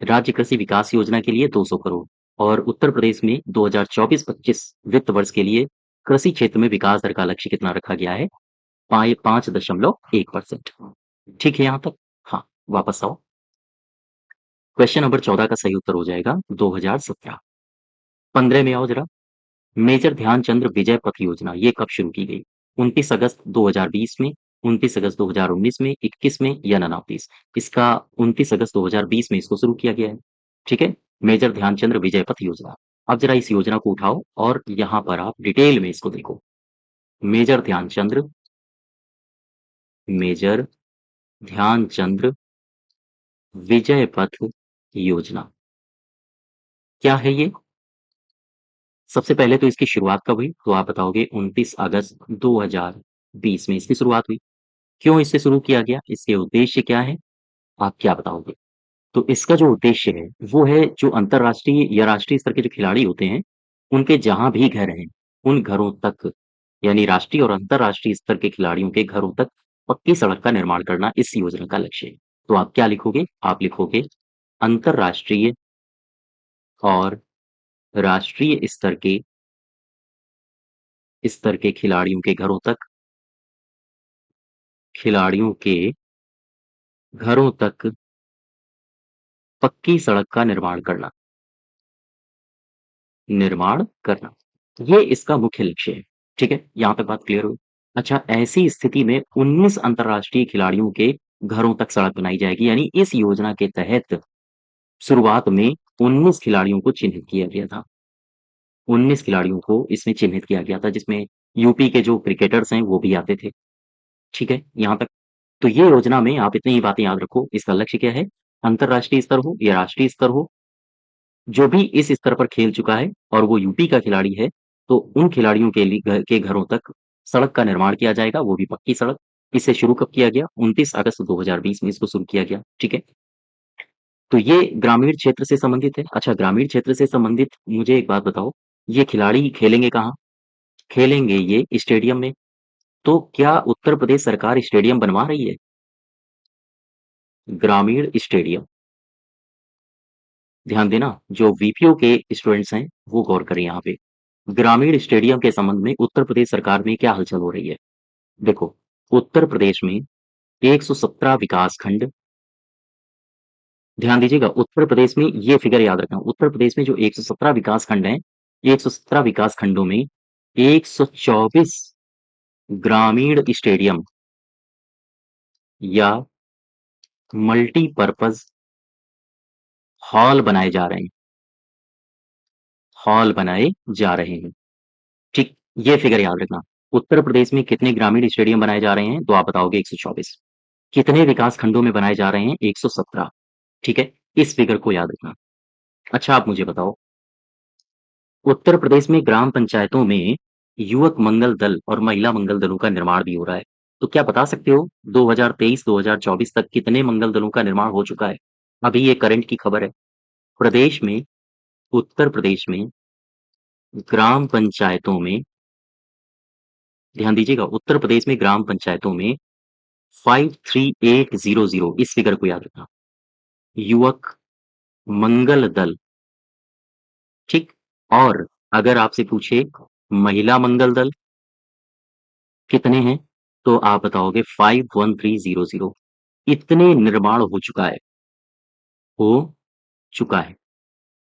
राज्य कृषि विकास योजना के लिए 200 करोड़ और उत्तर प्रदेश में 2024-25 वित्त वर्ष के लिए कृषि क्षेत्र में विकास दर का लक्ष्य कितना रखा गया है? 5.1%। ठीक है यहाँ तक? हाँ, वापस आओ। क्वेश्चन नंबर 14 का सही उत्तर हो जाएगा 2017। 15 में आओ जरा। मेजर ध्यानचंद्र विजय पथ योजना ये कब शुरू की गई? 29 अगस्त 2020 में, 29 अगस्त 2019 में, 21 में या 29? इसका 29 अगस्त 2020 में इसको शुरू किया गया है। ठीक है, मेजर ध्यानचंद्र विजय पथ योजना। अब जरा इस योजना को उठाओ और यहाँ पर आप डिटेल में इसको देखो। मेजर ध्यानचंद्र मेजर ध्यानचंद्र विजय पथ योजना क्या है ये? सबसे पहले तो इसकी शुरुआत कब हुई? तो आप बताओगे 29 अगस्त 2020 में इसकी शुरुआत हुई। क्यों इसे शुरू किया गया? इसके उद्देश्य क्या है? आप क्या बताओगे? तो इसका जो उद्देश्य है, वो है जो अंतर्राष्ट्रीय या राष्ट्रीय स्तर के जो खिलाड़ी होते हैं, उनके जहाँ भी घर हैं, उन घरों तक यानी राष्ट्रीय और अंतर्राष्ट्रीय स्तर के खिलाड़ियों के घरों तक पक्की सड़क का निर्माण करना इस योजना का लक्ष्य है। तो आप क्या लिखोगे? आप लिखोगे अंतर्राष्ट्रीय और राष्ट्रीय स्तर के खिलाड़ियों के घरों तक पक्की सड़क का निर्माण करना। ये इसका मुख्य लक्ष्य है। ठीक है, यहाँ तक बात क्लियर हुई? अच्छा, ऐसी स्थिति में 19 अंतर्राष्ट्रीय खिलाड़ियों के घरों तक सड़क बनाई जाएगी। यानी इस योजना के तहत शुरुआत में 19 खिलाड़ियों को चिन्हित किया गया था। 19 खिलाड़ियों को इसमें चिन्हित किया गया था, जिसमें यूपी के जो क्रिकेटर्स हैं वो भी आते थे। ठीक है, यहाँ तक? तो ये योजना में आप इतनी ही बातें याद रखो। इसका लक्ष्य क्या है? अंतर्राष्ट्रीय स्तर हो या राष्ट्रीय स्तर हो, जो भी इस स्तर पर खेल चुका है और वो यूपी का खिलाड़ी है, तो उन खिलाड़ियों के लिए के घरों तक सड़क का निर्माण किया जाएगा, वो भी पक्की सड़क। इसे शुरू कब किया गया? 29 अगस्त 2020 में इसको शुरू किया गया। ठीक है, तो ये ग्रामीण क्षेत्र से संबंधित है। अच्छा, ग्रामीण क्षेत्र से संबंधित मुझे एक बात बताओ, ये खिलाड़ी खेलेंगे कहाँ? खेलेंगे ये स्टेडियम में। तो क्या उत्तर प्रदेश सरकार स्टेडियम बनवा रही है? ग्रामीण स्टेडियम। ध्यान देना, जो वीपीओ के स्टूडेंट्स हैं वो गौर करें यहाँ पे। ग्रामीण स्टेडियम के संबंध में उत्तर प्रदेश सरकार में क्या हलचल हो रही है? देखो, उत्तर प्रदेश में 117 विकास खंड, ध्यान दीजिएगा, उत्तर प्रदेश में ये फिगर याद रखना, उत्तर प्रदेश में जो 117 विकास खंड हैं, 117 विकास खंडों में 124 ग्रामीण स्टेडियम या मल्टीपर्पज हॉल बनाए जा रहे हैं, हॉल बनाए जा रहे हैं। ठीक, ये फिगर याद रखना। उत्तर प्रदेश में कितने ग्रामीण स्टेडियम बनाए जा रहे हैं? तो आप बताओगे 124। कितने विकास खंडों में बनाए जा रहे हैं? 117। ठीक है, इस फिगर को याद रखना। अच्छा, आप मुझे बताओ, उत्तर प्रदेश में ग्राम पंचायतों में युवक मंगल दल और महिला मंगल दलों का निर्माण भी हो रहा है। तो क्या बता सकते हो 2023-2024 तक कितने मंगल दलों का निर्माण हो चुका है? अभी ये करंट की खबर है। प्रदेश में, उत्तर प्रदेश में ग्राम पंचायतों में, ध्यान दीजिएगा, उत्तर प्रदेश में ग्राम पंचायतों में 53800, इस फिगर को याद रखना, युवक मंगल दल। ठीक, और अगर आपसे पूछे महिला मंगल दल कितने हैं, तो आप बताओगे 51300। इतने निर्माण हो चुका है, हो चुका है।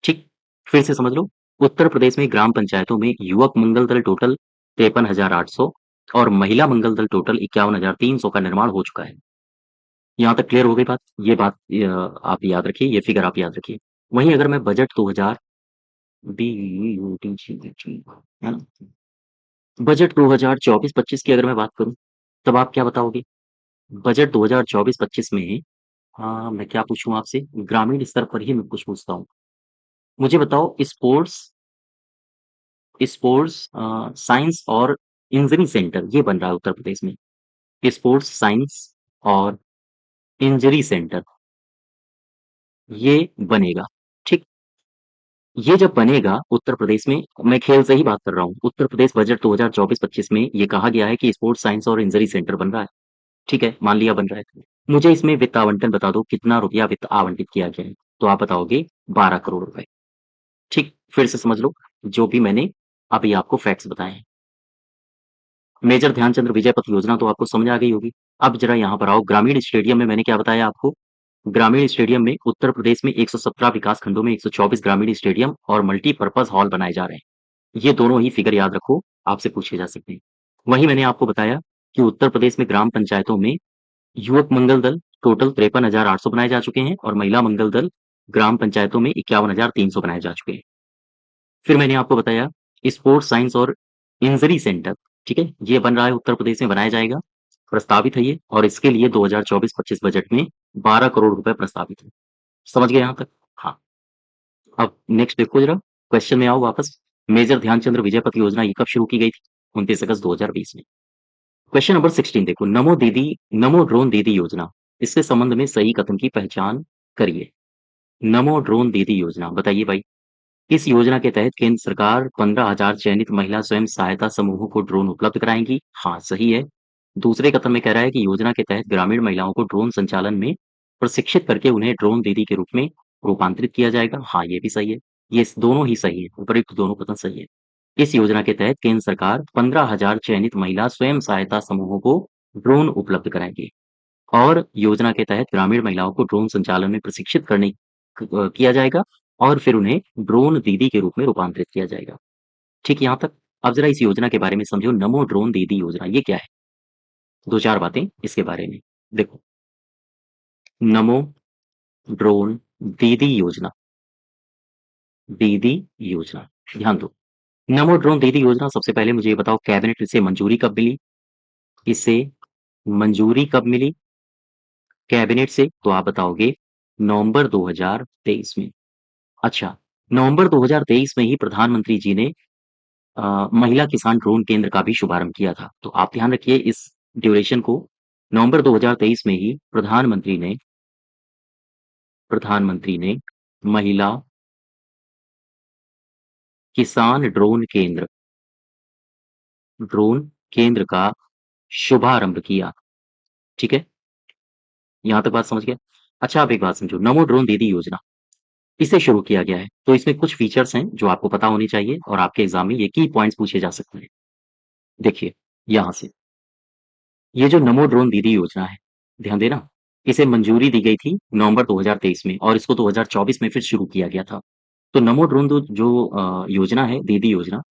ठीक, फिर से समझ लो, उत्तर प्रदेश में ग्राम पंचायतों में युवक मंगल दल टोटल 53,800 और महिला मंगल दल टोटल 51,300 का निर्माण हो चुका है। यहाँ तक क्लियर हो गई बात? ये बात आप याद रखिए, ये फिगर आप याद रखिए। वहीं अगर मैं बजट 2000 BUTG है ना, बजट 2024-25 की अगर मैं बात करूं, तब आप क्या बताओगे? बजट 2024-25 में, हाँ, मैं क्या पूछूं आपसे, ग्रामीण स्तर पर ही मैं कुछ पूछता हूँ। मुझे बताओ, स्पोर्ट्स स्पोर्ट्स साइंस और इंजरी सेंटर ये बन रहा है उत्तर प्रदेश में। स्पोर्ट्स साइंस और इंजरी सेंटर ये बनेगा। ठीक, ये जब बनेगा उत्तर प्रदेश में, मैं खेल से ही बात कर रहा हूँ, उत्तर प्रदेश बजट 2024-25 में ये कहा गया है कि स्पोर्ट्स साइंस और इंजरी सेंटर बन रहा है। ठीक है, मान लिया बन रहा है। मुझे इसमें वित्त आवंटन बता दो, कितना रुपया वित्त आवंटित किया गया है? तो आप बताओगे 12 करोड़ रुपए। ठीक, फिर से समझ लो जो भी मैंने अभी आपको फैक्ट्स बताए हैं। मेजर ध्यानचंद्र विजय पथ योजना तो आपको समझ आ गई होगी। अब जरा यहाँ पर आओ, ग्रामीण स्टेडियम में मैंने क्या बताया आपको? ग्रामीण स्टेडियम में उत्तर प्रदेश में 117 विकास खंडों में 124 ग्रामीण स्टेडियम और मल्टीपर्पज हॉल बनाए जा रहे हैं। ये दोनों ही फिगर याद रखो, आपसे पूछे जा सकते हैं। वहीं मैंने आपको बताया कि उत्तर प्रदेश में ग्राम पंचायतों में युवक मंगल दल टोटल 53,800 बनाए जा चुके हैं और महिला मंगल दल ग्राम पंचायतों में 51,300 बनाए जा चुके हैं। फिर मैंने आपको बताया स्पोर्ट्स साइंस और इंजरी सेंटर, ठीक है, ये बन रहा है, उत्तर प्रदेश में बनाया जाएगा, प्रस्तावित है ये, और इसके लिए 2024-25 बजट में 12 करोड़ रुपए प्रस्तावित है। समझ गए यहाँ तक? हाँ। अब नेक्स्ट देखो जरा, क्वेश्चन में आओ वापस। मेजर ध्यानचंद्र विजय पथ योजना ये कब शुरू की गई थी? 29 अगस्त 2020 में। क्वेश्चन नंबर 16 देखो, नमो ड्रोन दीदी योजना, इसके संबंध में सही कथन की पहचान करिए। नमो ड्रोन दीदी योजना, बताइए भाई। इस योजना के तहत केंद्र सरकार 15,000 चयनित महिला स्वयं सहायता समूहों को ड्रोन उपलब्ध कराएंगी। हाँ, सही है। दूसरे कथन में कह रहा है कि योजना के तहत ग्रामीण महिलाओं को ड्रोन संचालन में प्रशिक्षित करके उन्हें ड्रोन दीदी के रूप में रूपांतरित किया जाएगा। हाँ, ये भी सही है। ये दोनों ही सही है, उपयुक्त दोनों कथन सही है। इस योजना के तहत केंद्र सरकार 15,000 चयनित महिला स्वयं सहायता समूहों को ड्रोन उपलब्ध कराएंगी और योजना के तहत ग्रामीण महिलाओं को ड्रोन संचालन में प्रशिक्षित किया जाएगा और फिर उन्हें ड्रोन दीदी के रूप में रूपांतरित किया जाएगा। ठीक, यहाँ तक? अब जरा इस योजना के बारे में समझो, नमो ड्रोन दीदी योजना ये क्या है? दो चार बातें इसके बारे में देखो। नमो ड्रोन दीदी योजना, दीदी योजना, ध्यान दो। नमो ड्रोन दीदी योजना, सबसे पहले मुझे ये बताओ, कैबिनेट इसे मंजूरी कब मिली? इसे मंजूरी कब मिली कैबिनेट से? तो आप बताओगे नवंबर 2023 में। अच्छा, नवंबर 2023 में ही प्रधानमंत्री जी ने महिला किसान ड्रोन केंद्र का भी शुभारंभ किया था। तो आप ध्यान रखिए इस ड्यूरेशन को। नवंबर 2023 में ही प्रधानमंत्री ने महिला किसान ड्रोन केंद्र का शुभारंभ किया। ठीक है, यहाँ तक बात समझ गए? अच्छा, आप एक बात समझो, नमो ड्रोन दीदी योजना इसे शुरू किया गया है, तो इसमें कुछ फीचर्स हैं जो आपको पता होनी चाहिए और आपके एग्जाम में ये की पॉइंट्स पूछे जा सकते हैं। देखिए, यहाँ से, ये जो नमो ड्रोन दीदी योजना है, ध्यान देना, इसे मंजूरी दी गई थी नवंबर 2023 में और इसको 2024 में फिर शुरू किया गया था। तो नमो ड्रोन जो योजना है, दीदी योजना,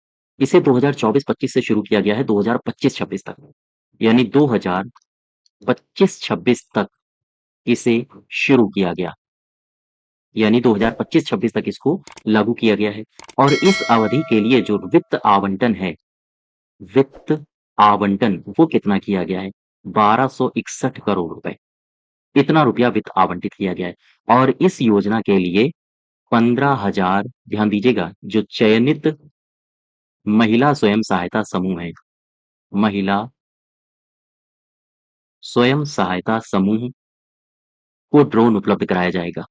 इसे 2024-25 से शुरू किया गया है 2025-26 तक, यानी 2025-26 तक इसे शुरू किया गया, यानी 2025-26 तक इसको लागू किया गया है। और इस अवधि के लिए जो वित्त आवंटन है, वित्त आवंटन वो कितना किया गया है? 1261 करोड़ रुपए। इतना रुपया वित्त आवंटित किया गया है। और इस योजना के लिए 15,000, ध्यान दीजिएगा, जो चयनित महिला स्वयं सहायता समूह है, महिला स्वयं सहायता समूह को ड्रोन उपलब्ध कराया जाएगा।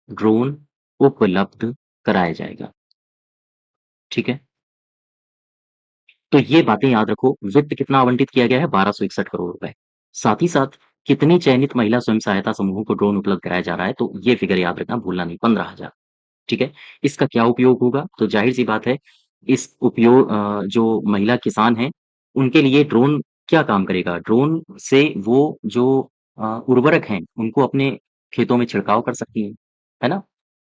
ड्रोन उपलब्ध कराया जाएगा। ठीक है? तो ये बातें याद रखो, वित्त कितना आवंटित किया गया है? 1261 करोड़ रुपए। साथ ही साथ कितनी चयनित महिला स्वयं सहायता समूहों को ड्रोन उपलब्ध कराया जा रहा है, तो ये फिगर याद रखना, भूलना नहीं, 15,000। ठीक है? इसका क्या उपयोग होगा? तो ज़ाहिर-सी बात है, इस उपयोग जो महिला किसान हैं, उनके लिए ड्रोन क्या काम करेगा? ड्रोन से वो जो उर्वरक हैं, उनको अपने खेतों में छिड़काव कर सकती हैं, है ना?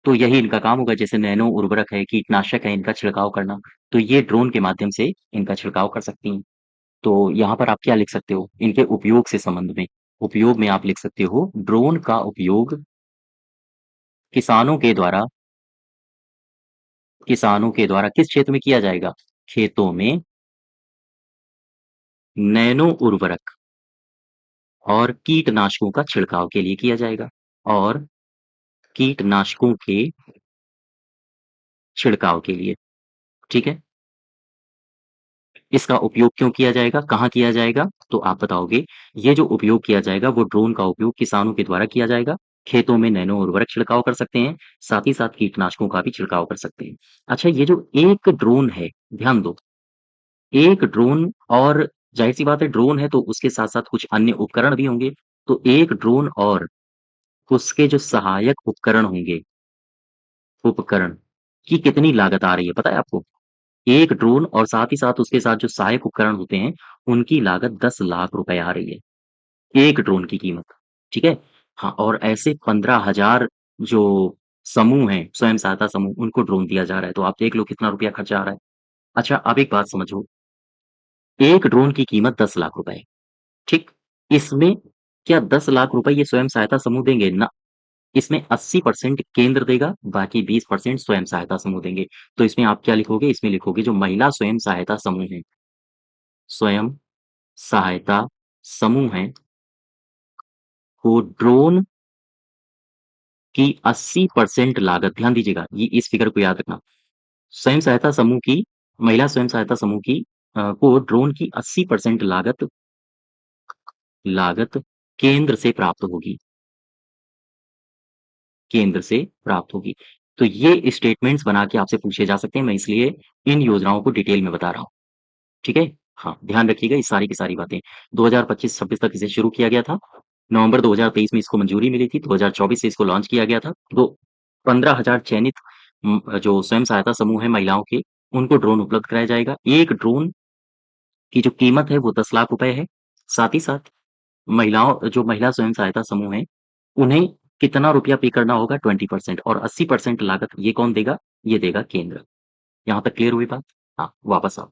तो यही इनका काम होगा, जैसे नैनो उर्वरक है, कीटनाशक है, इनका छिड़काव करना, तो ये ड्रोन के माध्यम से इनका छिड़काव कर सकती हैं। तो यहाँ पर आप क्या लिख सकते हो? इनके उपयोग से संबंध में, उपयोग में आप लिख सकते हो, ड्रोन का उपयोग किसानों के द्वारा किस क्षेत्र में किया जाएगा? खेतों में नैनो उर्वरक और कीटनाशकों का छिड़काव के लिए किया जाएगा। और कीटनाशकों के छिड़काव के लिए, ठीक है? इसका उपयोग क्यों किया जाएगा? कहाँ किया जाएगा? तो आप बताओगे, ये जो उपयोग किया जाएगा वो ड्रोन का उपयोग किसानों के द्वारा किया जाएगा। खेतों में नैनो उर्वरक छिड़काव कर सकते हैं, साथ ही साथ कीटनाशकों का भी छिड़काव कर सकते हैं। अच्छा, ये जो एक ड्रोन है, ध्यान दो, एक ड्रोन, और ज़ाहिर-सी बात है, ड्रोन है तो उसके साथ-साथ कुछ अन्य उपकरण भी होंगे। तो एक ड्रोन और उसके जो सहायक उपकरण होंगे, उपकरण की कितनी लागत आ रही है, पता है आपको? एक ड्रोन और साथ ही साथ उसके साथ जो सहायक उपकरण होते हैं, उनकी लागत 10 लाख रुपए आ रही है। एक ड्रोन की कीमत, ठीक है? हाँ, और ऐसे 15,000 जो समूह हैं, स्वयं सहायता समूह, उनको ड्रोन दिया जा रहा है। तो आप देख लो कितना रुपया खर्चा आ रहा है। अच्छा, अब एक बात समझो, एक ड्रोन की कीमत 10 लाख रुपए है, ठीक? इसमें क्या 10 लाख रुपए ये स्वयं सहायता समूह देंगे? ना, इसमें 80% केंद्र देगा, बाकी 20% स्वयं सहायता समूह देंगे। तो इसमें आप क्या लिखोगे? इसमें लिखोगे जो महिला स्वयं सहायता समूह हैं, स्वयं सहायता समूह हैं, को ड्रोन की 80% लागत, ध्यान दीजिएगा, ये इस फिगर को याद रखना। स्वयं सहायता समूह की, महिला स्वयं सहायता समूह की को ड्रोन की 80% लागत लागत केंद्र से प्राप्त होगी, केंद्र से प्राप्त होगी। तो ये स्टेटमेंट्स बना के आपसे पूछे जा सकते हैं, मैं इसलिए इन योजनाओं को डिटेल में बता रहा हूँ। ठीक है? हाँ, ध्यान रखिएगा ये सारी की सारी बातें। 2025-26 तक इसे शुरू किया गया था। नवंबर 2023 में इसको मंजूरी मिली थी। 2024 से इसको लॉन्च किया गया था। तो 15,000 चयनित जो स्वयं सहायता समूह हैं महिलाओं के, उनको ड्रोन उपलब्ध कराया जाएगा। एक ड्रोन की जो कीमत है वो 10 लाख रुपए है। साथ ही साथ महिला स्वयं सहायता समूह हैं, उन्हें कितना रुपया पे करना होगा? 20%, और 80% लागत ये कौन देगा? ये देगा केंद्र। यहाँ तक क्लियर हुई बात? हाँ, वापस आओ।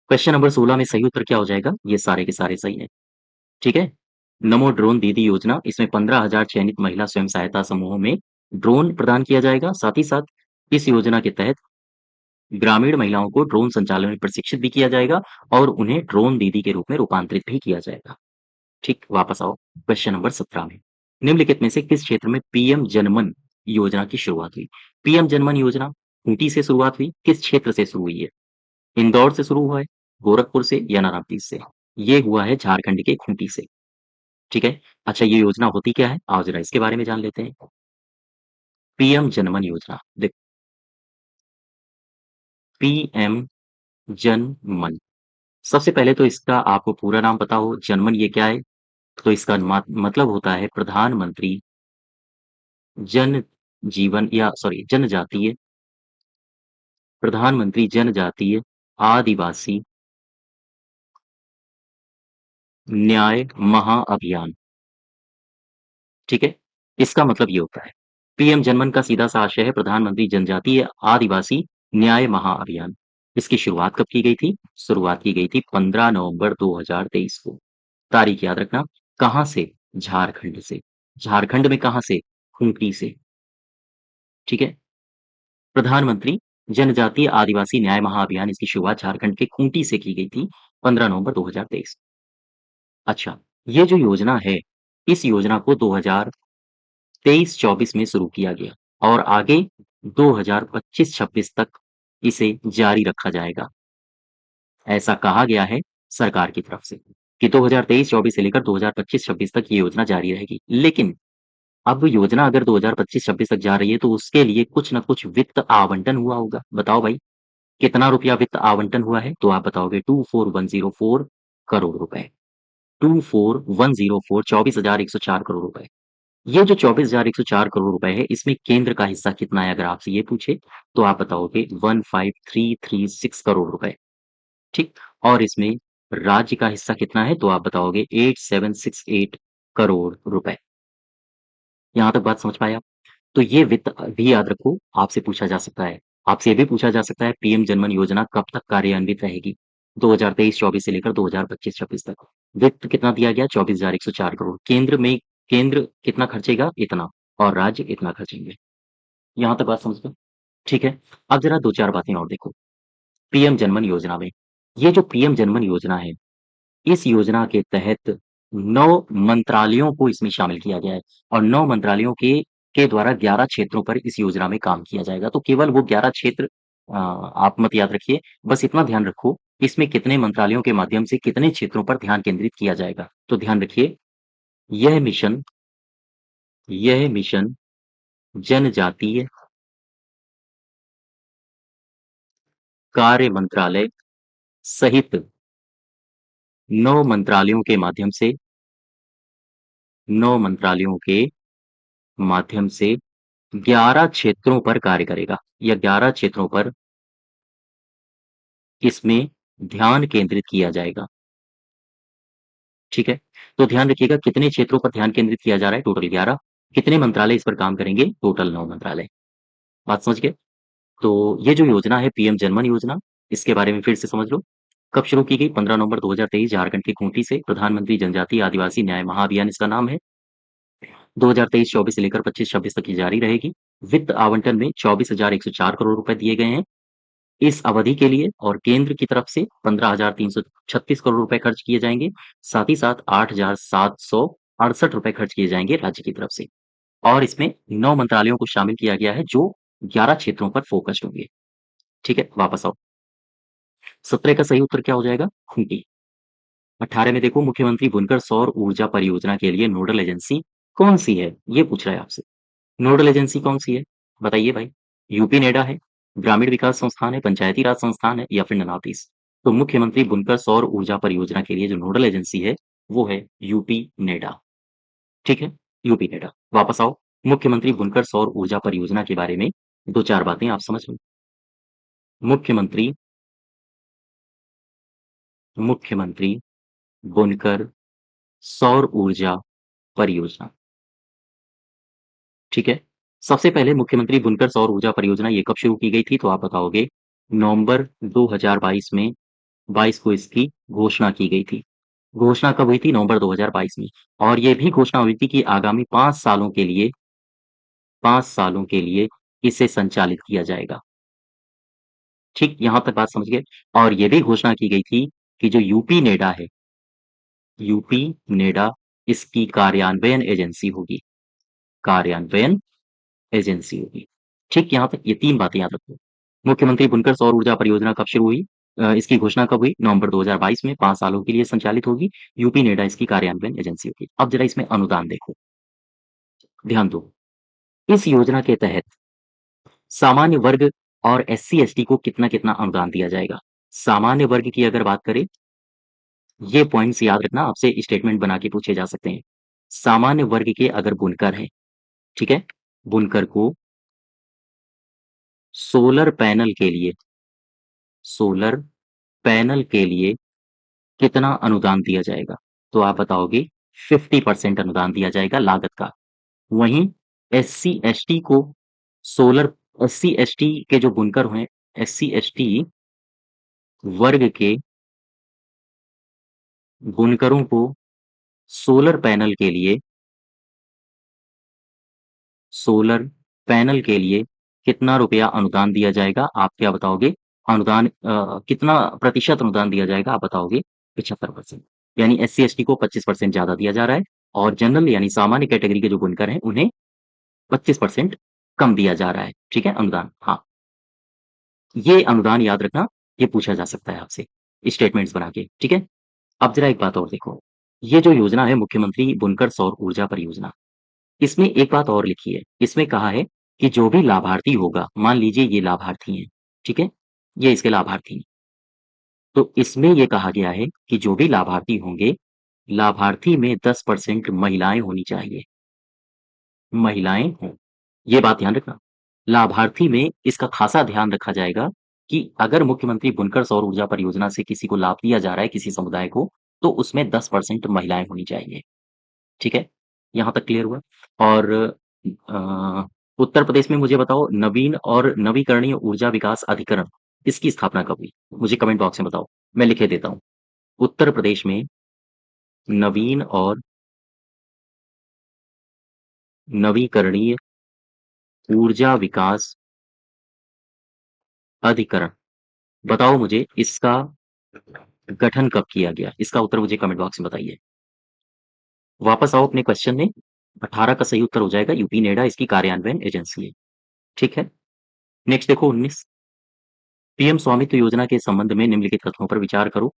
क्वेश्चन नंबर 16 में सही उत्तर क्या हो जाएगा? ये सारे के सारे सही हैं। ठीक है? नमो ड्रोन दीदी योजना, इसमें 15,000 चयनित महिला स्वयं सहायता समूहों में ड्रोन प्रदान किया जाएगा। साथ ही साथ इस योजना के तहत ग्रामीण महिलाओं को ड्रोन संचालन में प्रशिक्षित भी किया जाएगा और उन्हें ड्रोन दीदी के रूप में रूपांतरित भी किया जाएगा। ठीक, वापस आओ क्वेश्चन नंबर 17 में। निम्नलिखित में से किस क्षेत्र में पीएम जनमन योजना की शुरुआत हुई? पीएम जनमन योजना खूंटी से शुरुआत हुई, किस क्षेत्र से शुरू हुई है? इंदौर से शुरू हुआ है, गोरखपुर से या नारायणपुर से? ये हुआ है झारखंड के खूंटी से। ठीक है? अच्छा, ये योजना होती क्या है? आओ ज़रा इसके बारे में जान लेते हैं। पीएम जनमन योजना, पीएम जनमन। सबसे पहले तो इसका आपको पूरा नाम पता हो, जनमन ये क्या है? तो इसका मतलब होता है प्रधानमंत्री जन जीवन, या सॉरी, जनजातीय, प्रधानमंत्री जनजातीय आदिवासी न्याय महाअभियान। ठीक है? इसका मतलब ये होता है। पीएम जनमन का सीधा सा आशय है प्रधानमंत्री जनजातीय आदिवासी न्याय महाअभियान। इसकी शुरुआत कब की गई थी? शुरुआत की गई थी 15 नवंबर 2023 को। तारीख याद रखना। कहाँ से? झारखंड से। झारखंड में कहाँ से? खूंटी से, ठीक है? प्रधानमंत्री जनजातीय आदिवासी न्याय महाअभियान, इसकी शुरुआत झारखंड के खूंटी से की गई थी 15 नवंबर 2023। अच्छा, ये जो योजना है, इस योजना को 2023-24 में शुरू किया गया और आगे 2025-26 तक इसे जारी रखा जाएगा। ऐसा कहा गया है सरकार की तरफ से कि 2023-24 से लेकर 2025-26 तक ये योजना जारी रहेगी। लेकिन अब योजना अगर 2025-26 तक जा रही है तो उसके लिए कुछ न कुछ वित्त आवंटन हुआ होगा। बताओ भाई, कितना रुपया वित्त आवंटन हुआ है? तो आप बताओगे 24,104 करोड़ रुपए। 24,104 24,104 करोड़ रुपए। ये जो 24,104 करोड़ रुपए है, इसमें केंद्र का हिस्सा कितना है अगर आपसे ये पूछे, तो आप बताओगे 15,336 करोड़ रुपए, ठीक? और इसमें राज्य का हिस्सा कितना है? तो आप बताओगे 8,768 करोड़ रुपए। यहाँ तक बात समझ पाए आप? तो ये वित्त भी याद रखो, आपसे पूछा जा सकता है। आपसे ये भी पूछा जा सकता है पीएम जनमन योजना कब तक कार्यान्वित रहेगी? 2023-24 से लेकर 2025-26 तक। वित्त कितना दिया गया? 24,104 करोड़। केंद्र कितना खर्चेगा? इतना और राज्य इतना खर्चेंगे। यहाँ तक बात समझ गए? ठीक है। अब जरा 2-4 बातें और देखो। पीएम जनमन योजना में, ये जो पीएम जनमन योजना है, इस योजना के तहत 9 मंत्रालयों को इसमें शामिल किया गया है और 9 मंत्रालयों के द्वारा 11 क्षेत्रों पर इस योजना में काम किया जाएगा। तो केवल वो 11 क्षेत्र आप मत याद रखिए, बस इतना ध्यान रखो, इसमें कितने मंत्रालयों के माध्यम से कितने क्षेत्रों पर ध्यान केंद्रित किया जाएगा। तो ध्यान रखिए, यह मिशन यह मिशन जनजातीय कार्य मंत्रालय सहित 9 मंत्रालयों के माध्यम से 9 मंत्रालयों के माध्यम से 11 क्षेत्रों पर कार्य करेगा या 11 क्षेत्रों पर इसमें ध्यान केंद्रित किया जाएगा, ठीक है? तो ध्यान रखिएगा कितने क्षेत्रों पर ध्यान केंद्रित किया जा रहा है? टोटल 11। कितने मंत्रालय इस पर काम करेंगे? टोटल 9 मंत्रालय। बात समझ गए? तो ये जो योजना है पीएम जनमन योजना, इसके बारे में फिर से समझ लो। कब शुरू की गई? 15 नवंबर 2023 झारखंड के खूंटी से। प्रधानमंत्री जनजातीय आदिवासी न्याय महाअभियान इसका नाम है। 2023-24 से लेकर 25-26 तक ये जारी रहेगी। वित्त आवंटन में 24,104 करोड़ रुपए दिए गए हैं इस अवधि के लिए और केंद्र की तरफ से 15,336 करोड़ रुपए खर्च किए जाएंगे। साथ ही साथ 8,768 रुपए खर्च किए जाएंगे राज्य की तरफ से और इसमें 9 मंत्रालयों को शामिल किया गया है जो 11 क्षेत्रों पर फोकस्ड होंगे। ठीक है, वापस आओ। 17 का सही उत्तर क्या हो जाएगा? खूंटी। 18 में देखो, मुख्यमंत्री बुनकर सौर ऊर्जा परियोजना के लिए नोडल एजेंसी कौन सी है? ये पूछ रहा है आपसे। नोडल एजेंसी कौन सी है? बताइए भाई। यूपी नेडा है, ग्रामीण विकास संस्थान है, पंचायती राज संस्थान है या फिर ननातिस? तो मुख्यमंत्री बुनकर सौर ऊर्जा परियोजना के लिए जो नोडल एजेंसी है वो है यूपी नेडा। ठीक है, यूपी नेडा। वापस आओ। मुख्यमंत्री बुनकर सौर ऊर्जा परियोजना के बारे में 2-4 बातें आप समझ लो। मुख्यमंत्री मुख्यमंत्री बुनकर सौर ऊर्जा परियोजना, ठीक है? सबसे पहले मुख्यमंत्री बुनकर सौर ऊर्जा परियोजना ये कब शुरू की गई थी? तो आप बताओगे नवंबर 2022 में 22 को इसकी घोषणा की गई थी। घोषणा कब हुई थी? नवंबर 2022 में। और ये भी घोषणा हुई थी कि आगामी 5 सालों के लिए इसे संचालित किया जाएगा। ठीक, यहाँ तक बात समझ गए? और ये भी घोषणा की गई थी कि जो यूपी नेडा है, यूपी नेडा इसकी कार्यान्वयन एजेंसी होगी। कार्यान्वयन एजेंसी होगी। ठीक, यहाँ तक ये 3 बातें याद रखो। मुख्यमंत्री बुनकर सौर ऊर्जा परियोजना कब शुरू हुई? इसकी घोषणा कब हुई? नवंबर 2022 में। 5 सालों के लिए संचालित होगी। यूपी नेडा इसकी कार्यान्वयन एजेंसी होगी। अब जरा इसमें अनुदान देखो, ध्यान दो। इस योजना के तहत सामान्य वर्ग और एससी-एसटी को कितना-कितना अनुदान दिया जाएगा? सामान्य वर्ग की अगर बात करें, ये पॉइंट्स याद रखना, आपसे स्टेटमेंट बना के पूछे जा सकते हैं। सामान्य वर्ग के अगर बुनकर हैं, ठीक है? बुनकर को सोलर पैनल के लिए सोलर पैनल के लिए कितना अनुदान दिया जाएगा? तो आप बताओगे 50% अनुदान दिया जाएगा लागत का। वहीं एससी-एसटी को सोलर एससी-एसटी के जो बुनकर हैं, एससी-एसटी वर्ग के बुनकरों को सोलर पैनल के लिए सोलर पैनल के लिए कितना रुपया अनुदान दिया जाएगा? आप क्या बताओगे? अनुदान कितना प्रतिशत अनुदान दिया जाएगा? आप बताओगे 75%। यानी एससी-एसटी को 25% ज़्यादा दिया जा रहा है और जनरल यानी सामान्य कैटेगरी के जो बुनकर हैं, उन्हें 25% कम दिया जा रहा है। ठीक है? अनुदान। हाँ, ये अनुदान याद रखना, ये पूछा जा सकता है आपसे स्टेटमेंट्स बना के। ठीक है? अब ज़रा एक बात और देखो, ये जो योजना है मुख्यमंत्री बुनकर सौर ऊर्जा परियोजना, इसमें एक बात और लिखी है, इसमें कहा है कि जो भी लाभार्थी होगा, मान लीजिए ये लाभार्थी हैं, ठीक है? ये इसके लाभार्थी हैं। तो इसमें ये कहा गया है कि जो भी लाभार्थी होंगे, लाभार्थी में 10% महिलाएँ होनी चाहिए, महिलाएँ हों। ये बात ध्यान रखना। लाभार्थी में इसका खासा ध्यान रखा जाएगा कि अगर मुख्यमंत्री बुनकर सौर ऊर्जा परियोजना से किसी को लाभ दिया जा रहा है, किसी समुदाय को, तो उसमें 10% महिलाएँ होनी चाहिए। ठीक है? यहाँ तक क्लियर हुआ? और अ, उत्तर प्रदेश में मुझे बताओ नवीन और नवीकरणीय ऊर्जा विकास अधिकरण, इसकी स्थापना कब हुई? मुझे कमेंट बॉक्स में बताओ, मैं लिखे देता हूँ। उत्तर प्रदेश में नवीन और नवीकरणीय ऊर्जा विकास अधिकरण, बताओ मुझे इसका गठन कब किया गया? इसका उत्तर मुझे कमेंट बॉक्स में बताइए। वापस आओ अपने क्वेश्चन में, 18 का सही उत्तर हो जाएगा यूपी नेडा इसकी कार्यान्वयन एजेंसी है। ठीक है? नेक्स्ट देखो 19, पीएम स्वामित्व योजना के संबंध में निम्नलिखित कथनों पर विचार करो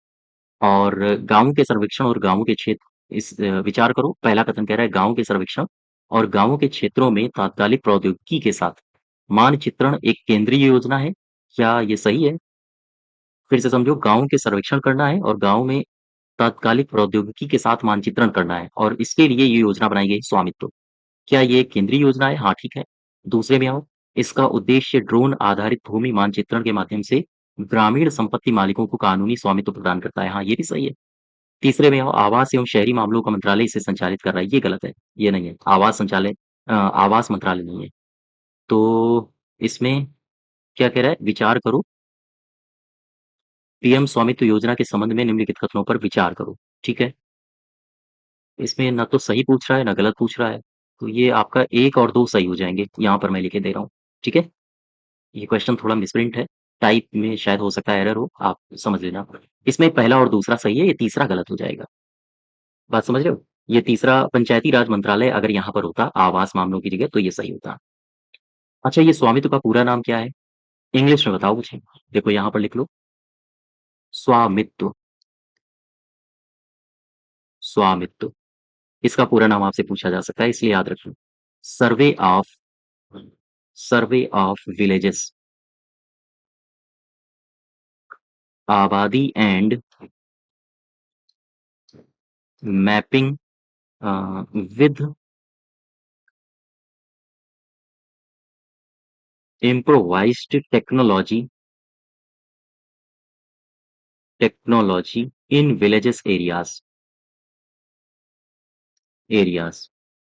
और गाँवों के सर्वेक्षण और गाँवों के क्षेत्र विचार करो। पहला कथन कह रहा है गाँव के सर्वेक्षण और गाँवों के क्षेत्रों में तात्कालिक प्रौद्योगिकी के साथ मानचित्रण एक केंद्रीय योजना है। क्या ये सही है? फिर से समझो, गाँव के सर्वेक्षण करना है और गाँव में तात्कालिक प्रौद्योगिकी के साथ मानचित्रण करना है और इसके लिए ये योजना बनाई गई स्वामित्व। क्या ये केंद्रीय योजना है? हाँ, ठीक है। दूसरे में आओ, इसका उद्देश्य ड्रोन आधारित भूमि मानचित्रण के माध्यम से ग्रामीण संपत्ति मालिकों को कानूनी स्वामित्व प्रदान करता है। हाँ, ये भी सही है। तीसरे में आओ, आवास एवं शहरी मामलों का मंत्रालय इसे संचालित कर रहा है। ये गलत है, ये नहीं है। आवास मंत्रालय नहीं है। तो इसमें क्या कह रहा है? विचार करो, पीएम स्वामित्व योजना के संबंध में निम्नलिखित कथनों पर विचार करो। ठीक है? इसमें ना तो सही पूछ रहा है, ना गलत पूछ रहा है। तो ये आपका 1 और 2 सही हो जाएँगे। यहाँ पर मैं लिखे दे रहा हूँ। ठीक है? ये क्वेश्चन थोड़ा मिसप्रिंट है, टाइप में शायद हो सकता है एरर हो, आप समझ लेना। इसमें पहला और दूसरा सही है, ये तीसरा गलत हो जाएगा। बात समझ रहे हो? ये तीसरा पंचायती राज मंत्रालय अगर यहाँ पर होता आवास मामलों की जगह तो ये सही होता। अच्छा, ये स्वामित्व का पूरा नाम क्या है? इंग्लिश में बताओ मुझे। देखो यहाँ पर लिख लो, स्वामित्व, स्वामित्व। इसका पूरा नाम आपसे पूछा जा सकता है इसलिए याद रखिए। Survey of survey of villages, abadi and mapping with improvised technology in villages areas.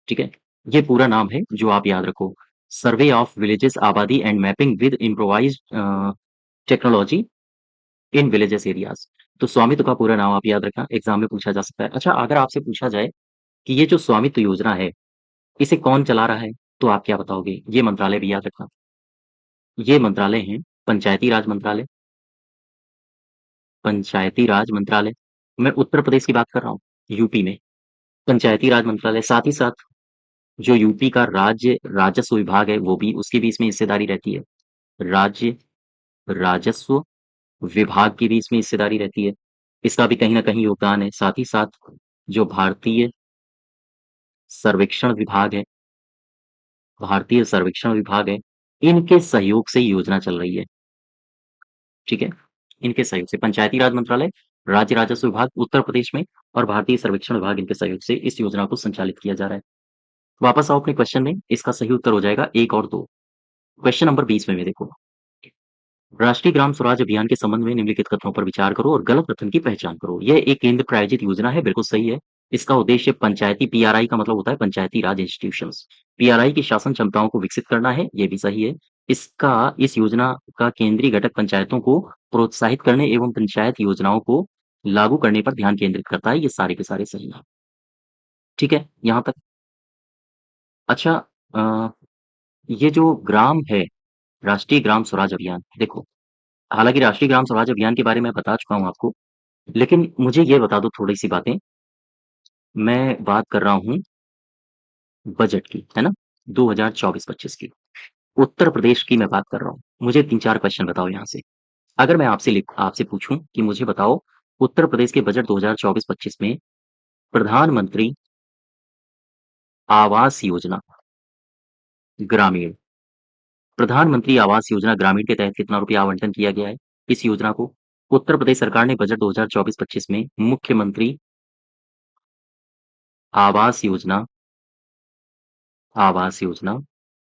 ठीक है? ये पूरा नाम है जो आप याद रखो, सर्वे of villages abadi and mapping with improvised technology in villages areas. तो स्वामित्व का पूरा नाम आप याद रखना, एग्जाम में पूछा जा सकता है। अच्छा, अगर आपसे पूछा जाए कि ये जो स्वामित्व योजना है, इसे कौन चला रहा है? तो आप क्या बताओगे? ये मंत्रालय भी याद रखना। ये मंत्रालय हैं पंचायती राज मंत्रालय, पंचायती राज मंत्रालय। मैं उत्तर प्रदेश की बात कर रहा हूँ, यूपी में पंचायती राज मंत्रालय। साथ ही साथ जो यूपी का राज्य राजस्व विभाग है, वो भी उसकी भी इसमें हिस्सेदारी रहती है। राज्य राजस्व विभाग की भी इसमें हिस्सेदारी रहती है। इसका भी कहीं न कहीं योगदान है। साथ ही साथ जो भारतीय सर्वेक्षण विभाग है, इनके सहयोग से ये योजना चल रही है। ठीक है? इनके सहयोग से पंचायती राज मंत्रालय, राज्य राजस्व विभाग उत्तर प्रदेश में और भारतीय सर्वेक्षण विभाग इनके सहयोग से इस योजना को संचालित किया जा रहा है। वापस आओ अपने क्वेश्चन में, इसका सही उत्तर हो जाएगा 1 और 2। क्वेश्चन नंबर 20 में देखो, राष्ट्रीय ग्राम स्वराज अभियान के संबंध में निम्नलिखित कथनों पर विचार करो और गलत कथन की पहचान करो। यह एक केंद्र प्रायोजित योजना है, बिल्कुल सही है। इसका उद्देश्य पंचायती पीआरआई का मतलब होता है पंचायती राज इंस्टीट्यूशंस। पीआरआई की शासन क्षमताओं को विकसित करना है, ये भी सही है। इस योजना का केंद्रीय घटक पंचायतों को प्रोत्साहित करने एवं पंचायत योजनाओं को लागू करने पर ध्यान केंद्रित करता है। ये सारे के सारे सही हैं। ठीक है? यहाँ तक। अच्छा अ, ये जो ग्राम है, राष्ट्रीय ग्राम स्वराज अभियान, देखो, हालाँकि राष्ट्रीय ग्राम स्वराज अभियान के बारे में बता चुका हूँ आपको, लेकिन मुझे ये बता दो थोड़ी-सी बातें, मैं बात कर रहा हूँ बजट की, है ना? 2024-25 की। उत्तर प्रदेश की मैं बात कर रहा हूँ। मुझे 3-4 क्वेश्चन बताओ यहाँ से। अगर मैं आपसे पूछूँ कि मुझे बताओ उत्तर प्रदेश के बजट 2024-25 में प्रधानमंत्री आवास योजना ग्रामीण प्रधानमंत्री आवास योजना ग्रामीण के तहत कितना रुपया आवंटन किया गया है? इस योजना को उत्तर प्रदेश सरकार ने बजट 2024-25 में मुख्यमंत्री आवास योजना आवास योजना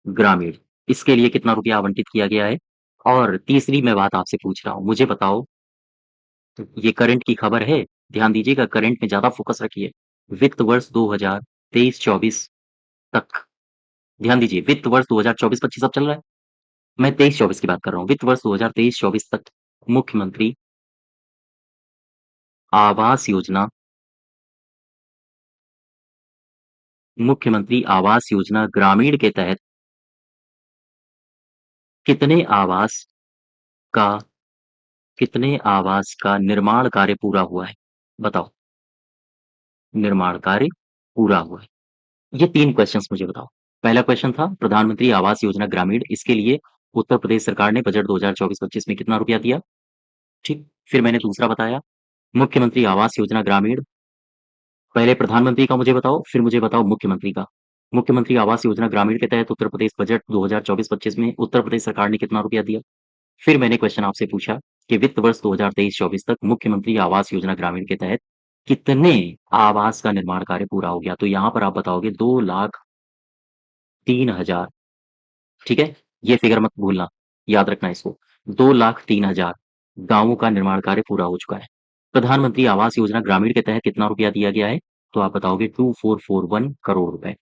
ग्रामीण इसके लिए कितना रुपया आवंटित किया गया है? और तीसरी मैं बात आपसे पूछ रहा हूँ, मुझे बताओ ये करंट की खबर है, ध्यान दीजिएगा करंट में ज़्यादा फ़ोकस रखिए। वित्त वर्ष 2023-24 तक, ध्यान दीजिए वित्त वर्ष 2024-25 अब चल रहा है। मैं 23-24 की बात कर रहा हूँ। वित्त वर्ष 2023-24 तक मुख्यमंत्री आवास योजना मुख्यमंत्री आवास योजना ग्रामीण के तहत कितने आवास का कितने आवास का निर्माण कार्य पूरा हुआ है? बताओ, निर्माण कार्य पूरा हुआ है। ये 3 क्वेश्चन्स मुझे बताओ। पहला क्वेश्चन था प्रधानमंत्री आवास योजना ग्रामीण इसके लिए उत्तर प्रदेश सरकार ने बजट 2024-25 में कितना रुपया दिया? ठीक। फिर मैंने दूसरा बताया मुख्यमंत्री आवास योजना ग्रामीण पहले प्रधानमंत्री का मुझे बताओ, फिर मुझे बताओ मुख्यमंत्री का। मुख्यमंत्री आवास योजना ग्रामीण के तहत उत्तर प्रदेश बजट 2024-25 में उत्तर प्रदेश सरकार ने कितना रुपया दिया? फिर मैंने क्वेश्चन आपसे पूछा कि वित्त वर्ष 2023-24 तक मुख्यमंत्री आवास योजना ग्रामीण के तहत कितने आवास का निर्माण कार्य पूरा हो गया? तो यहाँ पर आप बताओगे 2,03,000 ठीक है? ये फिगर मत भूलना, याद रखना इसको। 2,03,000 गाँवों का निर्माण कार्य पूरा हो चुका है। प्रधानमंत्री आवास योजना ग्रामीण के तहत कितना रुपया दिया गया है? तो आप बताओगे 2441 करोड़ रुपए।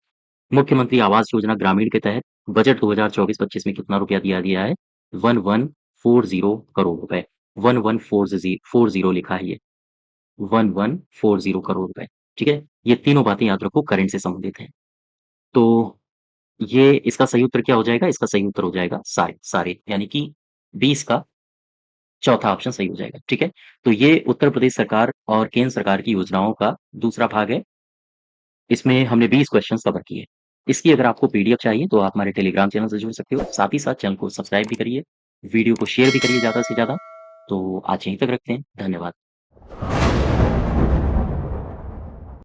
मुख्यमंत्री आवास योजना ग्रामीण के तहत बजट 2024-25 में कितना रुपया दिया गया है? 1140 करोड़ रुपए। 1140 लिखा है ये, 1140 करोड़ रुपए, ठीक है? ये तीनों बातें याद रखो करंट से संबंधित हैं। तो ये इसका सही उत्तर क्या हो जाएगा? इसका सही उत्तर हो जाएगा सारे, सारे यानी कि 20 का चौथा ऑप्शन सही हो जाएगा, ठीक है? तो ये उत्तर प्रदेश सरकार और केंद्र सरकार की योजनाओं का दूसरा भाग है। इसमें हमने 20 क्वेश्चंस कवर किए। इसकी अगर आपको पीडीएफ चाहिए तो आप हमारे टेलीग्राम चैनल से जुड़ सकते हो। साथ ही साथ चैनल को सब्सक्राइब भी करिए, वीडियो को शेयर भी करिए ज़्यादा से ज़्यादा। तो आज यहीं तक रखते हैं। धन्यवाद।